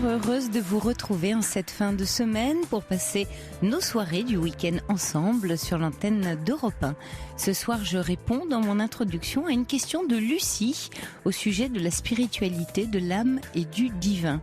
heureuse de vous retrouver en cette fin de semaine pour passer nos soirées du week-end ensemble sur l'antenne d'Europe 1. Ce soir, je réponds dans mon introduction à une question de Lucie au sujet de la spiritualité, de l'âme et du divin.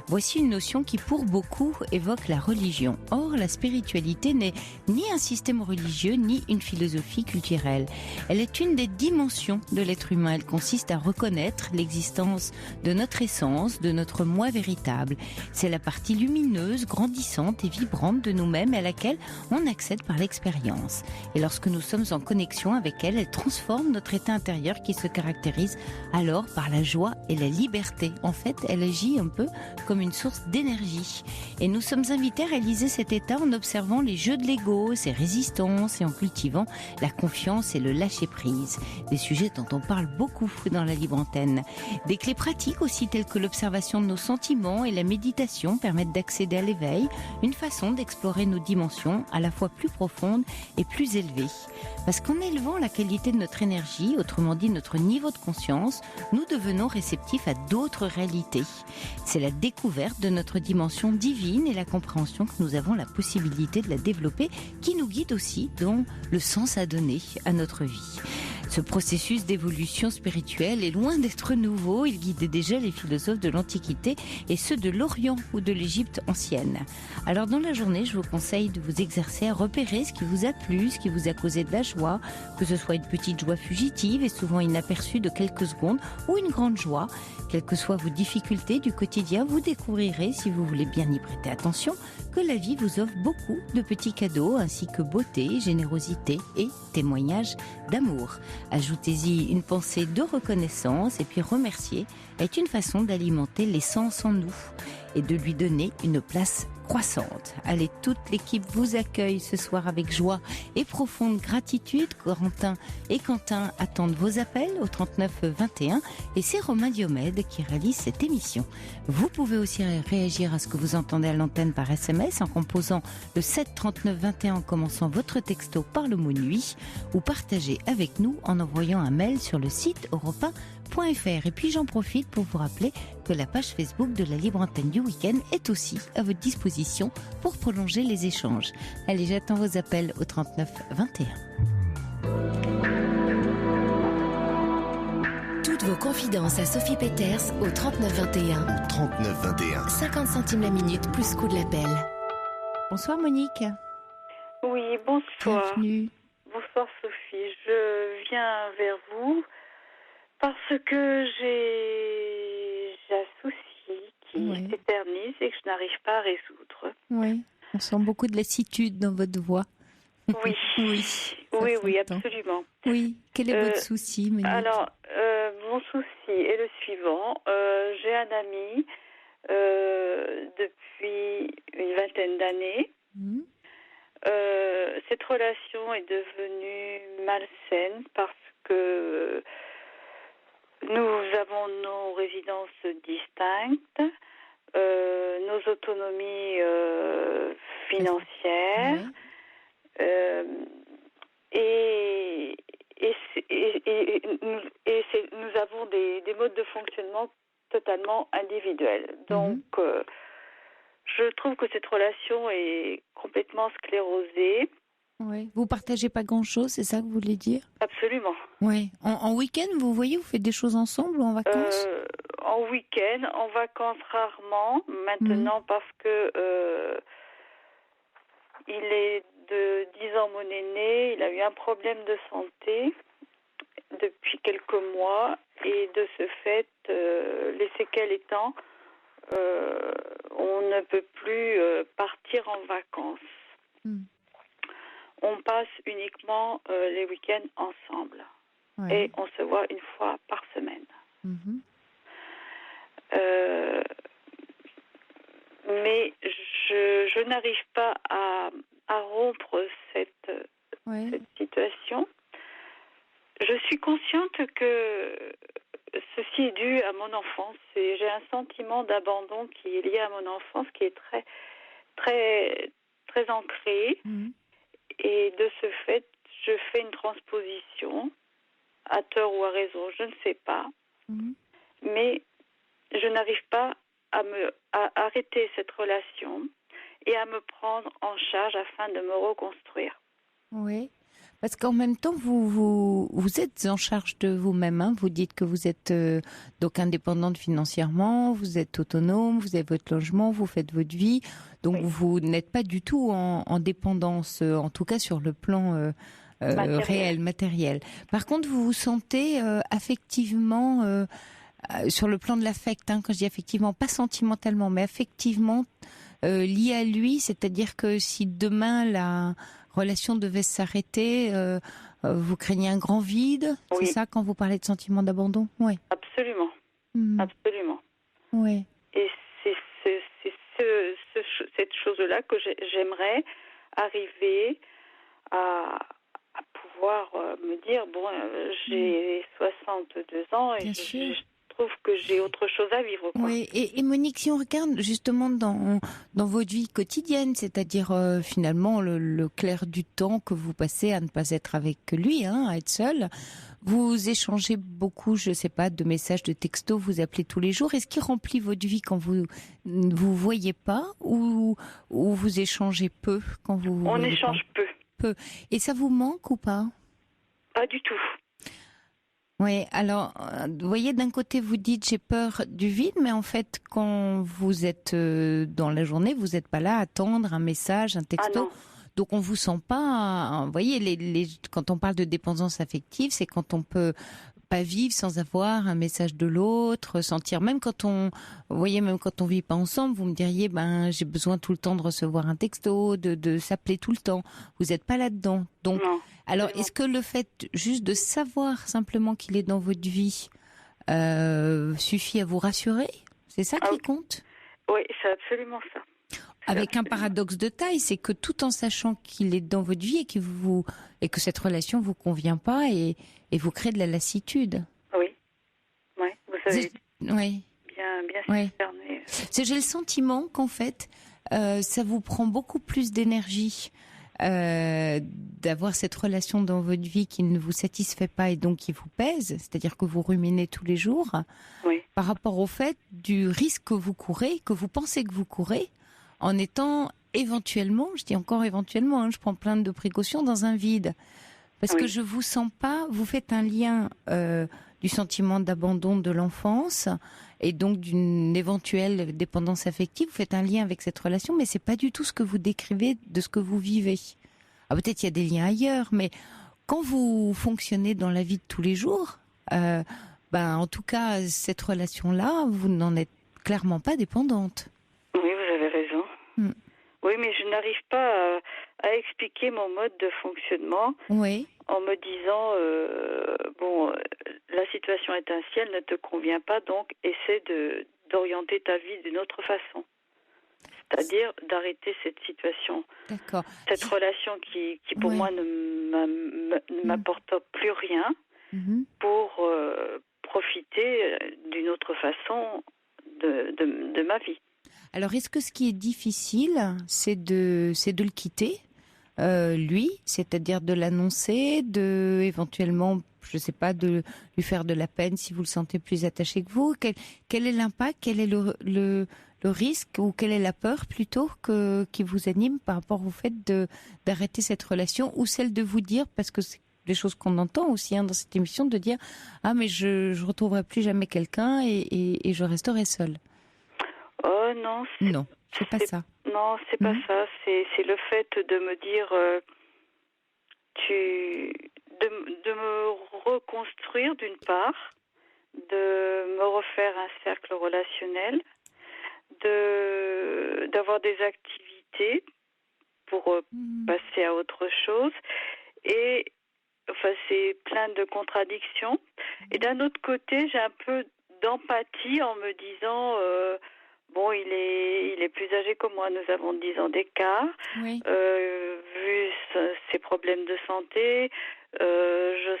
Voici une notion qui, pour beaucoup, évoque la religion. Or, la spiritualité n'est ni un système religieux, ni une philosophie culturelle. Elle est une des dimensions de l'être humain. Elle consiste à reconnaître l'existence de notre essence, de notre moi véritable. C'est la partie lumineuse, grandissante et vibrante de nous-mêmes à laquelle on accède par l'expérience. Et lorsque nous sommes en connexion avec elle, elle transforme notre état intérieur qui se caractérise alors par la joie et la liberté. En fait, elle agit un peu comme une source d'énergie. Et nous sommes invités à réaliser cet état en observant les jeux de l'ego, ses résistances et en cultivant la confiance et le lâcher-prise. Des sujets dont on parle beaucoup dans la libre antenne. Des clés pratiques aussi telles que l'observation de nos sentiments et la méditation permettent d'accéder à l'éveil, une façon d'explorer nos dimensions à la fois plus profondes et plus élevées. Parce qu'en élevant la qualité de notre énergie, autrement dit notre niveau de conscience, nous devenons réceptifs à d'autres réalités. C'est la découverte de notre dimension divine et la compréhension que nous avons la possibilité de la développer qui nous guide aussi dans le sens à donner à notre vie. Ce processus d'évolution spirituelle est loin d'être nouveau, il guidait déjà les philosophes de l'Antiquité et ceux de l'Orient ou de l'Égypte ancienne. Alors dans la journée, je vous conseille de vous exercer à repérer ce qui vous a plu, ce qui vous a causé de la joie, que ce soit une petite joie fugitive et souvent inaperçue de quelques secondes ou une grande joie. Quelles que soient vos difficultés du quotidien, vous découvrirez, si vous voulez bien y prêter attention, que la vie vous offre beaucoup de petits cadeaux ainsi que beauté, générosité et témoignages d'amour. Ajoutez-y une pensée de reconnaissance et puis remercier est une façon d'alimenter l'essence en nous et de lui donner une place croissante. Allez, toute l'équipe vous accueille ce soir avec joie et profonde gratitude. Corentin et Quentin attendent vos appels au 39 21 et c'est Romain Diomède qui réalise cette émission. Vous pouvez aussi réagir à ce que vous entendez à l'antenne par SMS en composant le 7 39 21 en commençant votre texto par le mot nuit ou partager avec nous en envoyant un mail sur le site europe1.fr. Et puis j'en profite pour vous rappeler que la page Facebook de la Libre Antenne du Week-end est aussi à votre disposition pour prolonger les échanges. Allez, j'attends vos appels au 39 21. Toutes vos confidences à Sophie Peters au 39 21. Au 39 21. 50 centimes la minute plus coût de l'appel. Bonsoir Monique. Oui, bonsoir. Bienvenue. Bonsoir Sophie. Je viens vers vous parce que j'ai un souci qui s'éternise et que je n'arrive pas à résoudre. Oui, on sent beaucoup de lassitude dans votre voix. Oui, oui, s'entend. absolument. Oui, quel est votre souci, Monique? Alors, mon souci est le suivant. J'ai un ami depuis une vingtaine d'années. Cette relation est devenue malsaine parce que nous avons nos résidences distinctes, nos autonomies financières, nous avons des modes de fonctionnement totalement individuels. Donc, je trouve que cette relation est complètement sclérosée. Oui. Vous partagez pas grand-chose, c'est ça que vous voulez dire? Absolument. Oui. En week-end, vous voyez, vous faites des choses ensemble ou en vacances? En week-end, en vacances rarement. Maintenant, parce que il est de 10 ans mon aîné, il a eu un problème de santé depuis quelques mois et de ce fait, les séquelles étant, on ne peut plus partir en vacances. On passe uniquement les week-ends ensemble. Et on se voit une fois par semaine. Mais je n'arrive pas à rompre cette situation. Je suis consciente que ceci est dû à mon enfance. Et j'ai un sentiment d'abandon qui est lié à mon enfance, qui est très, très, très ancré. Et de ce fait, je fais une transposition, à tort ou à raison, je ne sais pas. Mais je n'arrive pas à arrêter cette relation et à me prendre en charge afin de me reconstruire. Oui. Parce qu'en même temps, vous êtes en charge de vous-même. Hein. Vous dites que vous êtes donc indépendante financièrement, vous êtes autonome, vous avez votre logement, vous faites votre vie. Donc vous n'êtes pas du tout en dépendance, en tout cas sur le plan réel, matériel. Par contre, vous vous sentez affectivement, sur le plan de l'affect, hein, quand je dis affectivement, pas sentimentalement, mais affectivement lié à lui. C'est-à-dire que si demain la relation devait s'arrêter, vous craignez un grand vide, c'est ça quand vous parlez de sentiment d'abandon? Oui. Absolument. Absolument. Oui. Et c'est cette chose-là que j'aimerais arriver à pouvoir me dire, bon, j'ai 62 ans et je trouve que j'ai autre chose à vivre. Quoi. Oui, et Monique, si on regarde justement dans votre vie quotidienne, c'est-à-dire finalement le clair du temps que vous passez à ne pas être avec lui, hein, à être seul, vous échangez beaucoup, je ne sais pas, de messages, de textos, vous appelez tous les jours. Est-ce qu'il remplit votre vie quand vous ne vous voyez pas ou vous échangez peu quand vous On échange peu. Et ça vous manque ou pas? Pas du tout. Oui, alors, vous voyez, d'un côté, vous dites j'ai peur du vide, mais en fait, quand vous êtes dans la journée, vous n'êtes pas là à attendre un message, un texto. Donc, on vous sent pas. Vous voyez, quand on parle de dépendance affective, c'est quand on peut pas vivre sans avoir un message de l'autre, sentir, même quand on vit pas ensemble, vous me diriez, j'ai besoin tout le temps de recevoir un texto, de s'appeler tout le temps. Vous n'êtes pas là-dedans. Donc, non. Alors, est-ce que le fait juste de savoir simplement qu'il est dans votre vie suffit à vous rassurer? C'est ça qui compte? Oui, c'est absolument ça. Avec un paradoxe de taille, c'est que tout en sachant qu'il est dans votre vie et que cette relation vous convient pas et vous crée de la lassitude. Oui, vous savez. Oui. Bien cerné. J'ai le sentiment qu'en fait, ça vous prend beaucoup plus d'énergie. D'avoir cette relation dans votre vie qui ne vous satisfait pas et donc qui vous pèse, c'est-à-dire que vous ruminez tous les jours, par rapport au fait du risque que vous courez, que vous pensez que vous courez, en étant éventuellement, je dis encore éventuellement, hein, je prends plein de précautions, dans un vide. Parce que je vous sens pas, vous faites un lien du sentiment d'abandon de l'enfance et donc d'une éventuelle dépendance affective, vous faites un lien avec cette relation, mais c'est pas du tout ce que vous décrivez de ce que vous vivez. Ah, peut-être il y a des liens ailleurs, mais quand vous fonctionnez dans la vie de tous les jours, en tout cas, cette relation-là, vous n'en êtes clairement pas dépendante. Oui, vous avez raison. Oui, mais je n'arrive pas à expliquer mon mode de fonctionnement en me disant, la situation est ainsi, elle ne te convient pas, donc essaie d'orienter ta vie d'une autre façon. C'est-à-dire d'arrêter cette situation, cette relation qui pour moi ne m'apporte plus rien, pour profiter d'une autre façon de ma vie. Alors, est-ce que ce qui est difficile, c'est de le quitter, lui, c'est-à-dire de l'annoncer, éventuellement, je ne sais pas, de lui faire de la peine si vous le sentez plus attaché que vous? Quel est l'impact, quel est le risque ou quelle est la peur plutôt qui vous anime par rapport au fait d'arrêter cette relation ou celle de vous dire, parce que c'est des choses qu'on entend aussi dans cette émission, de dire « Ah, mais je retrouverai plus jamais quelqu'un et je resterai seule ». Oh non. Non, c'est pas ça. Non, c'est pas ça. C'est le fait de me dire de me reconstruire d'une part, de me refaire un cercle relationnel, d'avoir des activités pour passer à autre chose. Et enfin, c'est plein de contradictions. Et d'un autre côté, j'ai un peu d'empathie en me disant il est plus âgé que moi, nous avons 10 ans d'écart. Vu ses problèmes de santé, je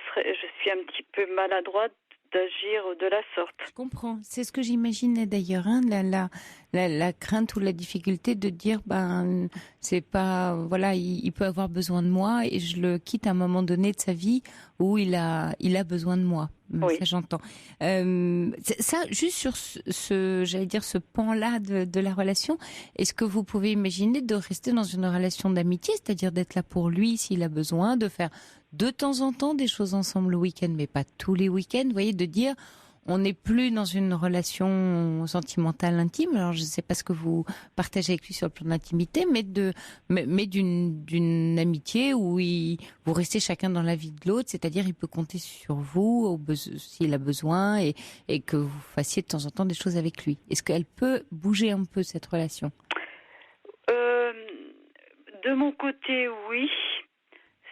suis un petit peu maladroite d'agir de la sorte. Je comprends. C'est ce que j'imaginais d'ailleurs. la crainte ou la difficulté de dire c'est pas voilà, il peut avoir besoin de moi et je le quitte à un moment donné de sa vie où il a besoin de moi. Oui. Ça j'entends. Ça juste sur ce pan-là de la relation, est-ce que vous pouvez imaginer de rester dans une relation d'amitié, c'est-à-dire d'être là pour lui s'il a besoin, de faire de temps en temps des choses ensemble le week-end, mais pas tous les week-ends, vous voyez, de dire on n'est plus dans une relation sentimentale intime. Alors je ne sais pas ce que vous partagez avec lui sur le plan d'intimité, mais d'une amitié où vous restez chacun dans la vie de l'autre, c'est-à-dire il peut compter sur vous s'il a besoin et que vous fassiez de temps en temps des choses avec lui. Est-ce qu'elle peut bouger un peu cette relation ? De mon côté, oui.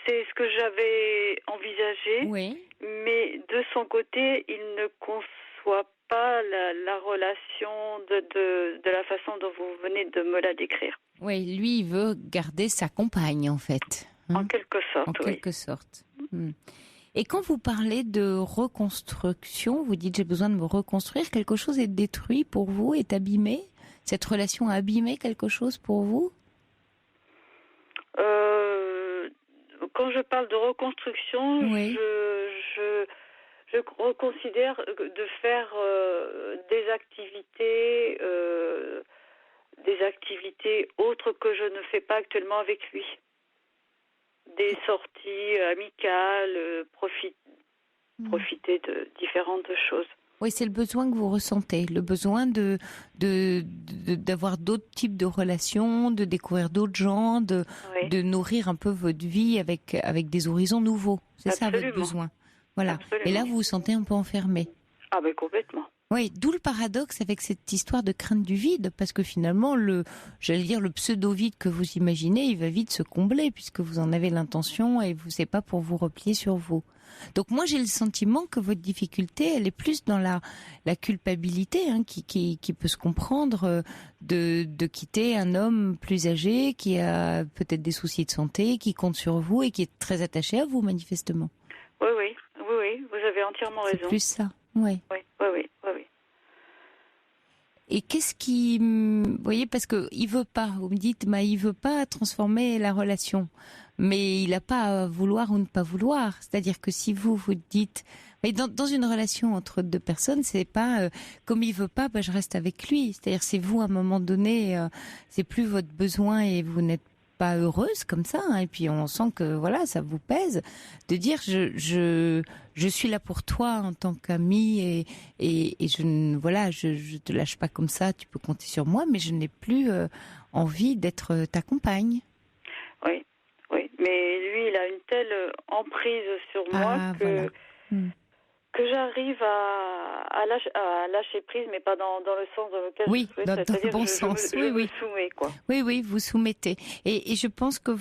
C'est ce que j'avais envisagé. Oui. Mais de son côté, il ne conçoit pas la relation de la façon dont vous venez de me la décrire. Oui, lui, il veut garder sa compagne, en fait. En quelque sorte, En quelque sorte. Et quand vous parlez de reconstruction, vous dites j'ai besoin de me reconstruire, quelque chose est détruit pour vous, est abîmé ? Cette relation a abîmé quelque chose pour vous ? Quand je parle de reconstruction, oui. je reconsidère de faire des activités autres que je ne fais pas actuellement avec lui. Des sorties amicales, profiter de différentes choses. Oui, c'est le besoin que vous ressentez, le besoin d'avoir d'autres types de relations, de découvrir d'autres gens, de nourrir un peu votre vie avec des horizons nouveaux. C'est ça votre besoin. Voilà. Absolument. Et là, vous vous sentez un peu enfermé. Ah ben complètement. Oui, d'où le paradoxe avec cette histoire de crainte du vide, parce que finalement, le pseudo-vide que vous imaginez, il va vite se combler, puisque vous en avez l'intention et vous c'est pas pour vous replier sur vous. Donc moi j'ai le sentiment que votre difficulté elle est plus dans la culpabilité qui peut se comprendre de quitter un homme plus âgé qui a peut-être des soucis de santé, qui compte sur vous et qui est très attaché à vous manifestement. Oui, vous avez entièrement raison. C'est plus ça, oui. Oui. Et qu'est-ce qui, vous voyez, parce que il veut pas, vous me dites, il veut pas transformer la relation, mais il n'a pas à vouloir ou ne pas vouloir. C'est-à-dire que si vous dites, dans une relation entre deux personnes, c'est pas comme il veut pas, je reste avec lui. C'est-à-dire c'est vous à un moment donné, c'est plus votre besoin et vous n'êtes pas heureuse comme ça, et puis on sent que voilà ça vous pèse de dire je suis là pour toi en tant qu'amie et je te lâche pas comme ça, tu peux compter sur moi, mais je n'ai plus envie d'être ta compagne. Oui, mais lui il a une telle emprise sur moi que j'arrive à lâcher prise, mais pas dans le sens dans lequel je souhaite. Dans le bon sens. Je me soumets, quoi. Oui, vous soumettez. Et je pense que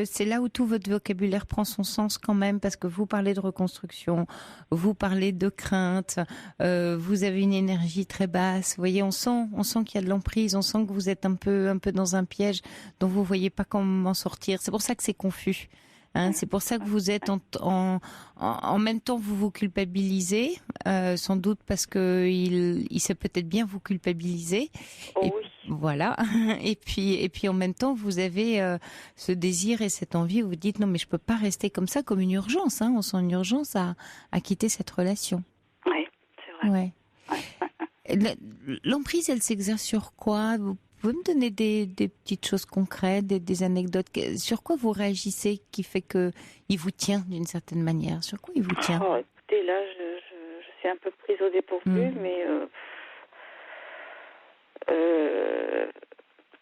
c'est là où tout votre vocabulaire prend son sens quand même, parce que vous parlez de reconstruction, vous parlez de crainte, vous avez une énergie très basse. Vous voyez, on sent qu'il y a de l'emprise, on sent que vous êtes un peu dans un piège dont vous voyez pas comment sortir. C'est pour ça que c'est confus. C'est pour ça que vous êtes en même temps vous vous culpabilisez, sans doute parce que il sait peut-être bien vous culpabiliser. Oui. Voilà. Et puis en même temps vous avez ce désir et cette envie où vous dites non mais je peux pas rester comme ça, comme une urgence. On sent une urgence à quitter cette relation. Oui, c'est vrai. Ouais. L'emprise, elle s'exerce sur quoi ? Vous pouvez me donner des petites choses concrètes, des anecdotes ? Sur quoi vous réagissez qui fait que il vous tient d'une certaine manière ? Sur quoi il vous tient ? Écoutez, là, je suis un peu prise au dépourvu, mais...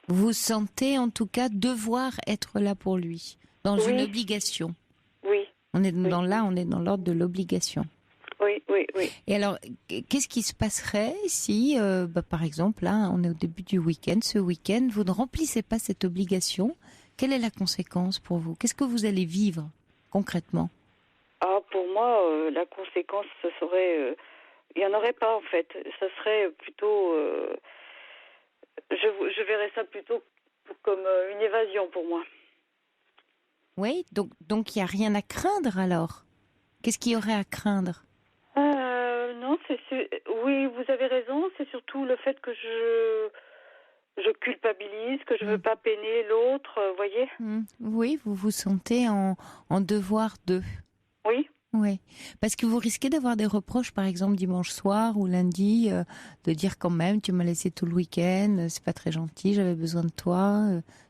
Vous sentez en tout cas devoir être là pour lui, dans une obligation. Oui. On est dans l'ordre de l'obligation. Oui. Et alors, qu'est-ce qui se passerait si, par exemple, là, on est au début du week-end, ce week-end, vous ne remplissez pas cette obligation ? Quelle est la conséquence pour vous ? Qu'est-ce que vous allez vivre concrètement ? Pour moi, la conséquence, ce serait... il n'y en aurait pas, en fait. Ça serait plutôt... je verrais ça plutôt comme une évasion pour moi. Oui, donc il n'y a rien à craindre alors ? Qu'est-ce qu'il y aurait à craindre ? Non, oui, vous avez raison. C'est surtout le fait que je culpabilise, que je veux pas peiner l'autre, voyez. Oui, vous vous sentez en devoir de. Oui. Oui, parce que vous risquez d'avoir des reproches, par exemple dimanche soir ou lundi, de dire quand même tu m'as laissé tout le week-end, c'est pas très gentil, j'avais besoin de toi.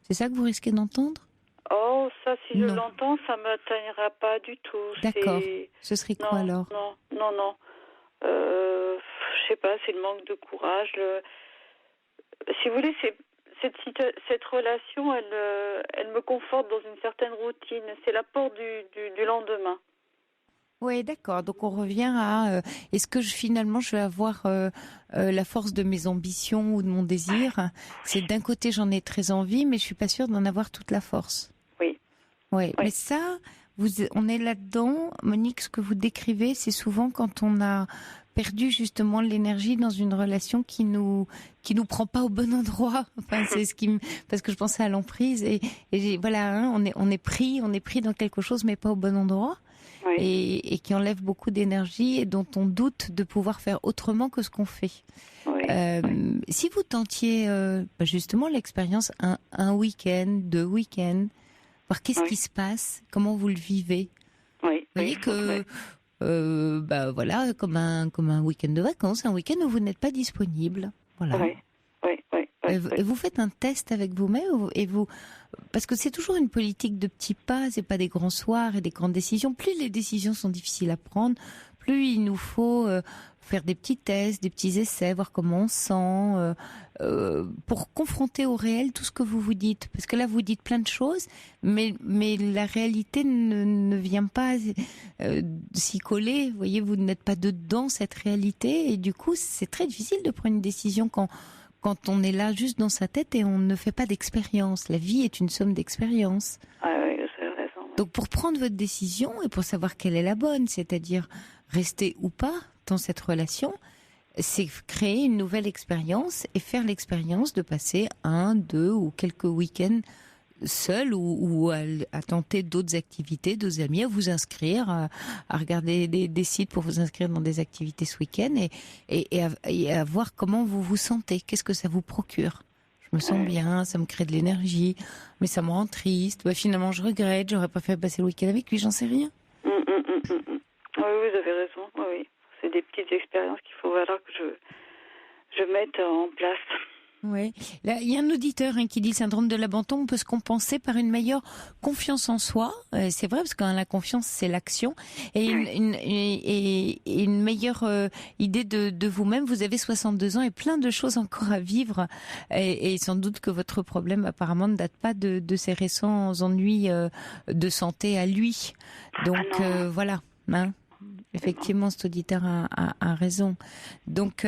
C'est ça que vous risquez d'entendre? Oh, ça, si je l'entends, ça m'atteindra pas du tout. D'accord. Ce serait quoi alors? Non. Je sais pas, c'est le manque de courage. Si vous voulez, cette relation, elle me conforte dans une certaine routine. C'est l'apport du lendemain. Oui, d'accord. Donc on revient à est-ce que finalement je vais avoir la force de mes ambitions ou de mon désir? C'est d'un côté j'en ai très envie, mais je suis pas sûre d'en avoir toute la force. Oui. Oui. Mais ça, on est là-dedans, Monique. Ce que vous décrivez, c'est souvent quand on a perdu justement l'énergie dans une relation qui nous prend pas au bon endroit. Enfin, c'est parce que je pensais à l'emprise et voilà, on est pris dans quelque chose, mais pas au bon endroit. Oui. Et qui enlève beaucoup d'énergie et dont on doute de pouvoir faire autrement que ce qu'on fait. Oui. Si vous tentiez justement l'expérience un week-end, 2 week-ends, voir qu'est-ce qui se passe, comment vous le vivez. Oui. Vous voyez que voilà, comme un week-end de vacances, un week-end où vous n'êtes pas disponible. Voilà. Oui. Et vous faites un test avec vous-même parce que c'est toujours une politique de petits pas, c'est pas des grands soirs et des grandes décisions. Plus les décisions sont difficiles à prendre, plus il nous faut faire des petits tests, des petits essais, voir comment on sent, pour confronter au réel tout ce que vous vous dites. Parce que là, vous dites plein de choses, mais la réalité ne vient pas s'y coller. Vous voyez, vous n'êtes pas dedans cette réalité, et du coup, c'est très difficile de prendre une décision quand on est là juste dans sa tête et on ne fait pas d'expérience. La vie est une somme d'expériences. Ah oui, vous avez raison. Oui. Donc pour prendre votre décision et pour savoir quelle est la bonne, c'est-à-dire rester ou pas dans cette relation, c'est créer une nouvelle expérience et faire l'expérience de passer 1, 2 ou quelques week-ends seul ou à tenter d'autres activités, d'autres amis, à vous inscrire, à regarder des sites pour vous inscrire dans des activités ce week-end et à voir comment vous vous sentez, qu'est-ce que ça vous procure. Je me sens bien, ça me crée de l'énergie, mais ça me rend triste. Finalement, je regrette, j'aurais préféré passer le week-end avec lui, j'en sais rien. Oui, vous avez raison. Oui. C'est des petites expériences qu'il faut que je mette en place. Oui. Là, il y a un auditeur qui dit le syndrome de l'abandon, on peut se compenser par une meilleure confiance en soi. C'est vrai, parce que la confiance, c'est l'action. Et une meilleure idée de vous-même. Vous avez 62 ans et plein de choses encore à vivre. Et sans doute que votre problème, apparemment, ne date pas de ces récents ennuis de santé à lui. Donc, voilà. Effectivement, cet auditeur a raison. Donc,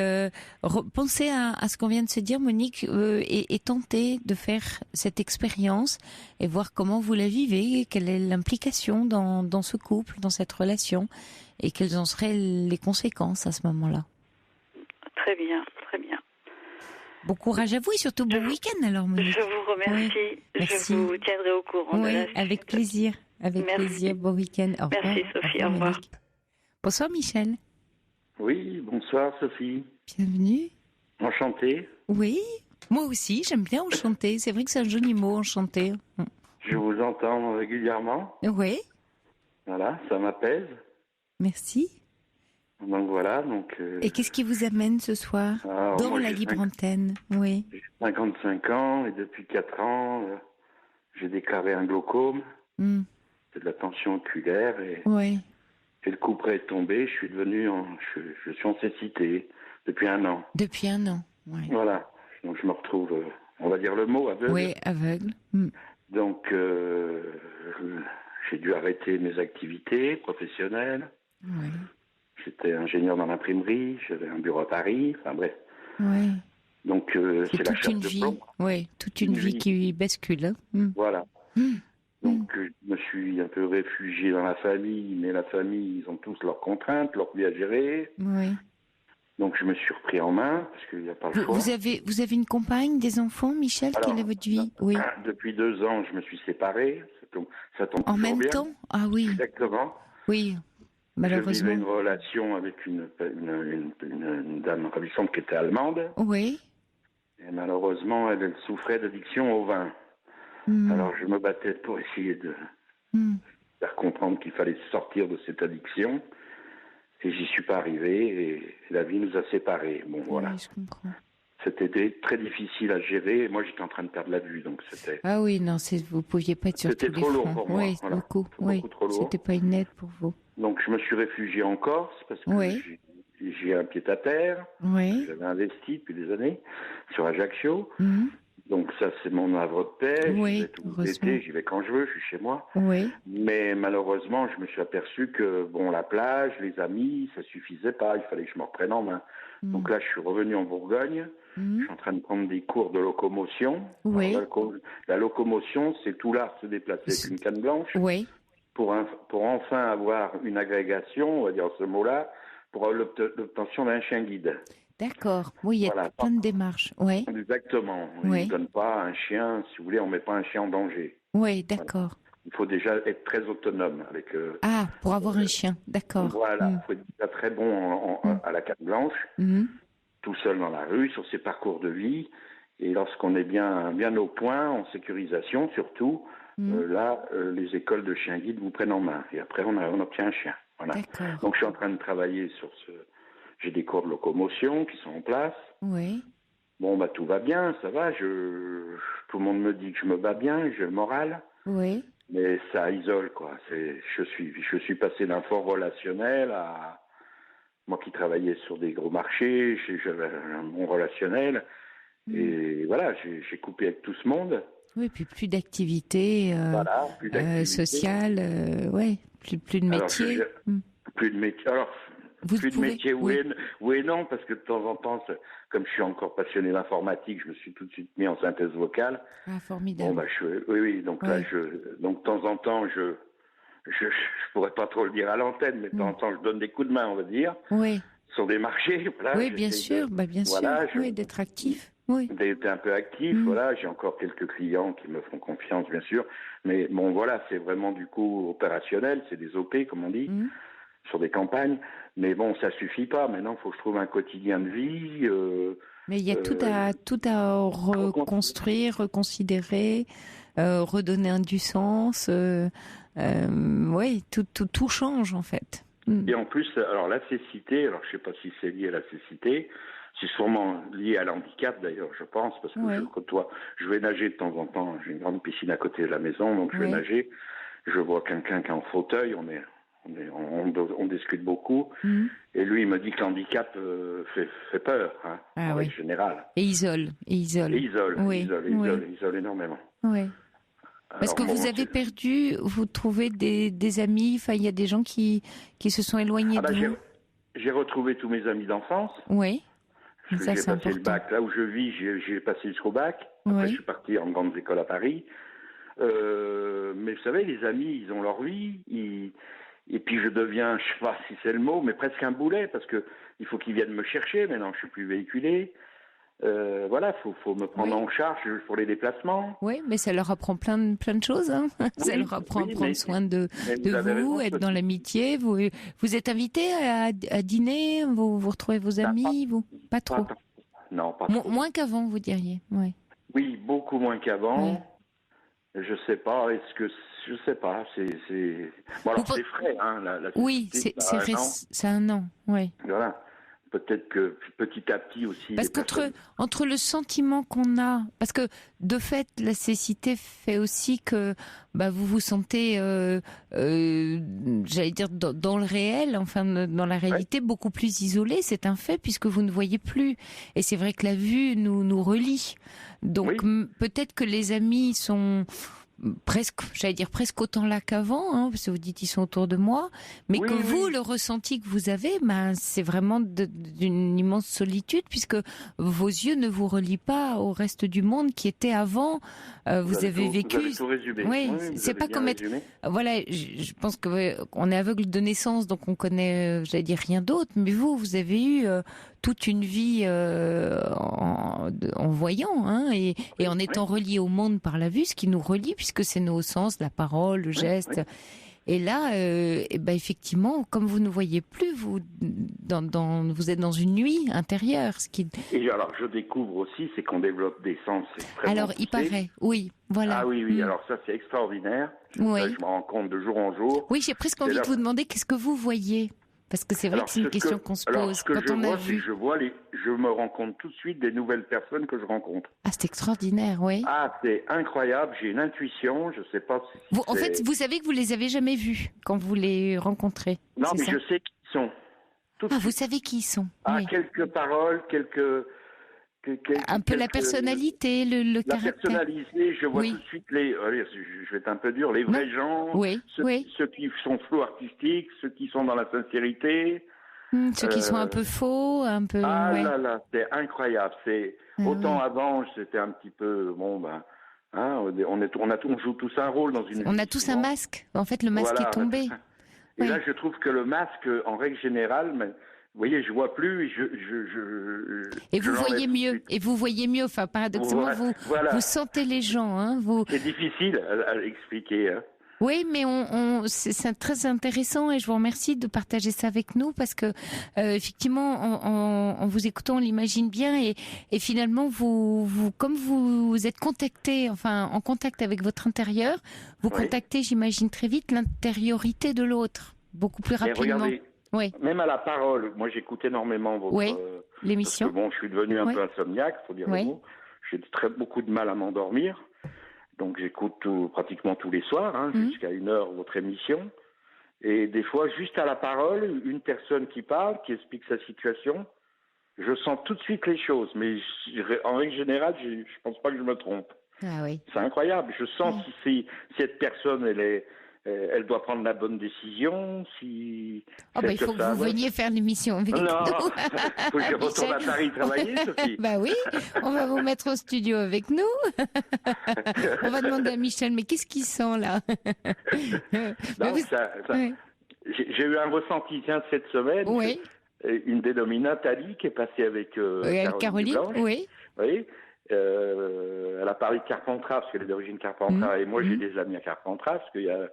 pensez à ce qu'on vient de se dire, Monique, et tentez de faire cette expérience et voir comment vous la vivez, quelle est l'implication dans ce couple, dans cette relation, et quelles en seraient les conséquences à ce moment-là. Très bien, très bien. Bon courage à vous et surtout bon week-end alors, Monique. Je vous remercie. Oui, merci. Je vous tiendrai au courant. Oui, avec plaisir. Avec plaisir. Bon week-end. Au revoir. Merci Sophie, au revoir. Bonsoir Michel. Oui, bonsoir Sophie. Bienvenue. Enchanté. Oui, moi aussi, j'aime bien enchanté. C'est vrai que c'est un joli mot, enchanté. Je vous entends régulièrement. Oui. Voilà, ça m'apaise. Merci. Donc voilà, Et qu'est-ce qui vous amène ce soir dans la libre antenne? Oui. J'ai 55 ans et depuis 4 ans, j'ai déclaré un glaucome. C'est de la tension oculaire et... Oui. Et le coup près est tombé, je suis en cécité depuis 1 an. Depuis 1 an, oui. Voilà, donc je me retrouve, on va dire le mot, aveugle. Oui, aveugle. Donc j'ai dû arrêter mes activités professionnelles. Oui. J'étais ingénieur dans l'imprimerie, j'avais un bureau à Paris, enfin bref. Oui. Donc c'est la chasse de plomb. Oui, toute une vie qui bascule. Voilà. Donc, je me suis un peu réfugié dans la famille, mais la famille, ils ont tous leurs contraintes, leur vie à gérer. Oui. Donc, je me suis repris en main, parce qu'il n'y a pas le choix. Vous avez une compagne, des enfants, Michel? Quelle est votre vie? Oui. Depuis 2 ans, je me suis séparé. Ça tombe en toujours même bien. temps? Ah oui. Exactement. Oui, malheureusement. Je vivais une relation avec une dame ravissante qui était allemande. Oui. Et malheureusement, elle souffrait d'addiction au vin. Alors je me battais pour essayer de faire comprendre qu'il fallait sortir de cette addiction. Et j'y suis pas arrivé et la vie nous a séparés. Bon, voilà. Oui, je comprends. C'était très difficile à gérer. Et moi, j'étais en train de perdre la vue, donc c'était... Ah oui, non, vous pouviez pas être sur tous les fronts. C'était trop lourd pour moi. Oui, voilà. beaucoup trop lourd. C'était pas une aide pour vous. Donc je me suis réfugié en Corse parce que j'ai un pied-à-terre. Oui. J'avais investi depuis des années sur Ajaccio. Donc ça, c'est mon havre de paix. Oui, j'y vais tout l'été, j'y vais quand je veux, je suis chez moi. Oui. Mais malheureusement, je me suis aperçu que bon, la plage, les amis, ça suffisait pas. Il fallait que je me reprenne en main. Donc là, je suis revenu en Bourgogne. Je suis en train de prendre des cours de locomotion. Oui. Alors, la locomotion, c'est tout l'art de se déplacer avec une canne blanche. Oui. Pour enfin avoir une agrégation, on va dire ce mot-là, pour l'obtention d'un chien guide. D'accord. Oui, il y a plein de démarches. Oui. Exactement. On ne donne pas un chien, si vous voulez, on ne met pas un chien en danger. Oui, d'accord. Voilà. Il faut déjà être très autonome avec. Pour avoir un chien, d'accord. Voilà, il faut être déjà très bon à la canne blanche, tout seul dans la rue, sur ses parcours de vie. Et lorsqu'on est bien au point, en sécurisation surtout, là, les écoles de chiens guides vous prennent en main. Et après, on obtient un chien. Voilà. Donc, je suis en train de travailler sur ce... J'ai des cours de locomotion qui sont en place. Oui. Bon, tout va bien, ça va. Tout le monde me dit que je me bats bien, j'ai le moral. Oui. Mais ça isole, quoi. Je suis passé d'un fort relationnel à... Moi qui travaillais sur des gros marchés, j'avais un bon relationnel. Et voilà, j'ai coupé avec tout ce monde. Oui, puis plus d'activité sociale, plus de métier. Plus de métier. Alors, plus de métier, oui et non, parce que de temps en temps, comme je suis encore passionné d'informatique, je me suis tout de suite mis en synthèse vocale. Ah, formidable. Bon, donc là, donc de temps en temps, je pourrais pas trop le dire à l'antenne, mais de temps en temps, je donne des coups de main, on va dire. Oui. Sur des marchés, voilà. Oui, bien sûr, bien sûr. Oui, d'être actif. Oui. D'être un peu actif, voilà. J'ai encore quelques clients qui me font confiance, bien sûr. Mais bon, voilà, c'est vraiment du coup opérationnel, c'est des OP, comme on dit, sur des campagnes. Mais bon, ça suffit pas. Maintenant, il faut que je trouve un quotidien de vie. Mais il y a tout à reconstruire, reconsidérer, redonner du sens. Oui, tout change en fait. Et en plus, alors la cécité, alors je sais pas si c'est lié à la cécité, c'est sûrement lié à l'handicap d'ailleurs, je pense, parce que je vais nager de temps en temps. J'ai une grande piscine à côté de la maison, donc je vais nager. Je vois quelqu'un qui est en fauteuil, on discute beaucoup, et lui il me dit que l'handicap fait peur, en règle générale. Et isole énormément. Oui. Parce que vous avez perdu, vous trouvez des amis, enfin il y a des gens qui se sont éloignés de vous. J'ai retrouvé tous mes amis d'enfance. Oui. Parce que j'ai passé le bac. Là où je vis, j'ai passé jusqu'au bac. Après, je suis parti en grande école à Paris. Mais vous savez, les amis, ils ont leur vie. Et puis je deviens, je sais pas si c'est le mot, mais presque un boulet, parce que il faut qu'ils viennent me chercher. Maintenant, je suis plus véhiculé. Voilà, faut me prendre en charge pour les déplacements. Oui, mais ça leur apprend plein de choses. Hein. Ça leur apprend à prendre soin de vous, être dans l'amitié. Vous êtes invité à dîner, vous retrouvez vos amis, pas trop. Non, pas trop. Moins qu'avant, vous diriez. Oui, beaucoup moins qu'avant. Oui. Je sais pas. Je sais pas. Bon, alors c'est frais, hein. Oui, c'est un an. Oui. Voilà. Peut-être que petit à petit aussi... Parce qu'entre le sentiment qu'on a... Parce que, de fait, la cécité fait aussi que vous vous sentez, j'allais dire, dans le réel, enfin, dans la réalité, beaucoup plus isolé. C'est un fait, puisque vous ne voyez plus. Et c'est vrai que la vue nous relie. Donc, peut-être que les amis sont... presque autant là qu'avant, parce que vous dites ils sont autour de moi, mais que vous, le ressenti que vous avez, c'est vraiment d'une immense solitude, puisque vos yeux ne vous relient pas au reste du monde qui était avant. Vous avez vécu. Vous avez tout résumé. Oui, c'est pas comme être. Voilà, je pense que on est aveugle de naissance, donc on connaît, j'allais dire, rien d'autre. Mais vous avez eu toute une vie en voyant, et en étant relié au monde par la vue, ce qui nous relie, puisque c'est nos sens, la parole, le geste. Et là, effectivement, comme vous ne voyez plus, vous êtes dans une nuit intérieure. Et alors, je découvre aussi, c'est qu'on développe des sens extrêmement Alors, il paraît, oui, voilà. Ah oui, alors ça, c'est extraordinaire. Oui. Ça, je me rends compte de jour en jour. Oui, j'ai presque envie de vous demander qu'est-ce que vous voyez. Parce que c'est vrai que c'est une question qu'on se pose quand on a vu. Je me rends compte tout de suite des nouvelles personnes que je rencontre. Ah, c'est extraordinaire, oui. Ah, c'est incroyable. J'ai une intuition. Je sais pas si en fait, vous savez que vous les avez jamais vus quand vous les rencontrez. Non, mais je sais qui ils sont. Vous savez qui ils sont. Ah, oui. Quelques paroles, un peu la personnalité, le caractère. La personnalité, je vois tout de suite je vais être un peu dur, les vrais gens, ceux qui sont flous artistiques, ceux qui sont dans la sincérité. Ceux qui sont un peu faux, un peu... là, c'est incroyable. Autant avant, c'était un petit peu, on joue tous un rôle dans une vie. On a tous un masque. En fait, le masque est tombé. Et là, je trouve que le masque, en règle générale, vous voyez, je vois plus. Et vous voyez mieux. Et vous voyez mieux. Enfin, paradoxalement, vous sentez les gens. Hein, C'est difficile à expliquer. Hein. Oui, mais c'est très intéressant et je vous remercie de partager ça avec nous parce que effectivement, en vous écoutant, on l'imagine bien et finalement, comme vous êtes en contact avec votre intérieur, vous contactez, j'imagine très vite l'intériorité de l'autre, beaucoup plus rapidement. Regardez, même à la parole, moi j'écoute énormément votre l'émission. Parce que, je suis devenu un peu insomniaque, faut dire le mot. J'ai beaucoup de mal à m'endormir. Donc j'écoute pratiquement tous les soirs, jusqu'à 1h votre émission. Et des fois, juste à la parole, une personne qui parle, qui explique sa situation, je sens tout de suite les choses. Mais en règle générale, je pense pas que je me trompe. Ah oui. C'est incroyable. Je sens si cette personne, elle doit prendre la bonne décision. Il faut que vous veniez faire l'émission avec nous. Non, faut que je retourne à Paris travailler, Sophie. Bah oui, on va vous mettre au studio avec nous. On va demander à Michel, mais qu'est-ce qu'il sent là? J'ai eu un ressenti cette semaine. Oui. Une dénommée Nathalie qui est passée avec Caroline. Blanche. Oui. Elle a parlé de Carpentras, parce qu'elle est d'origine Carpentras, et moi j'ai des amis à Carpentras, parce qu'il y a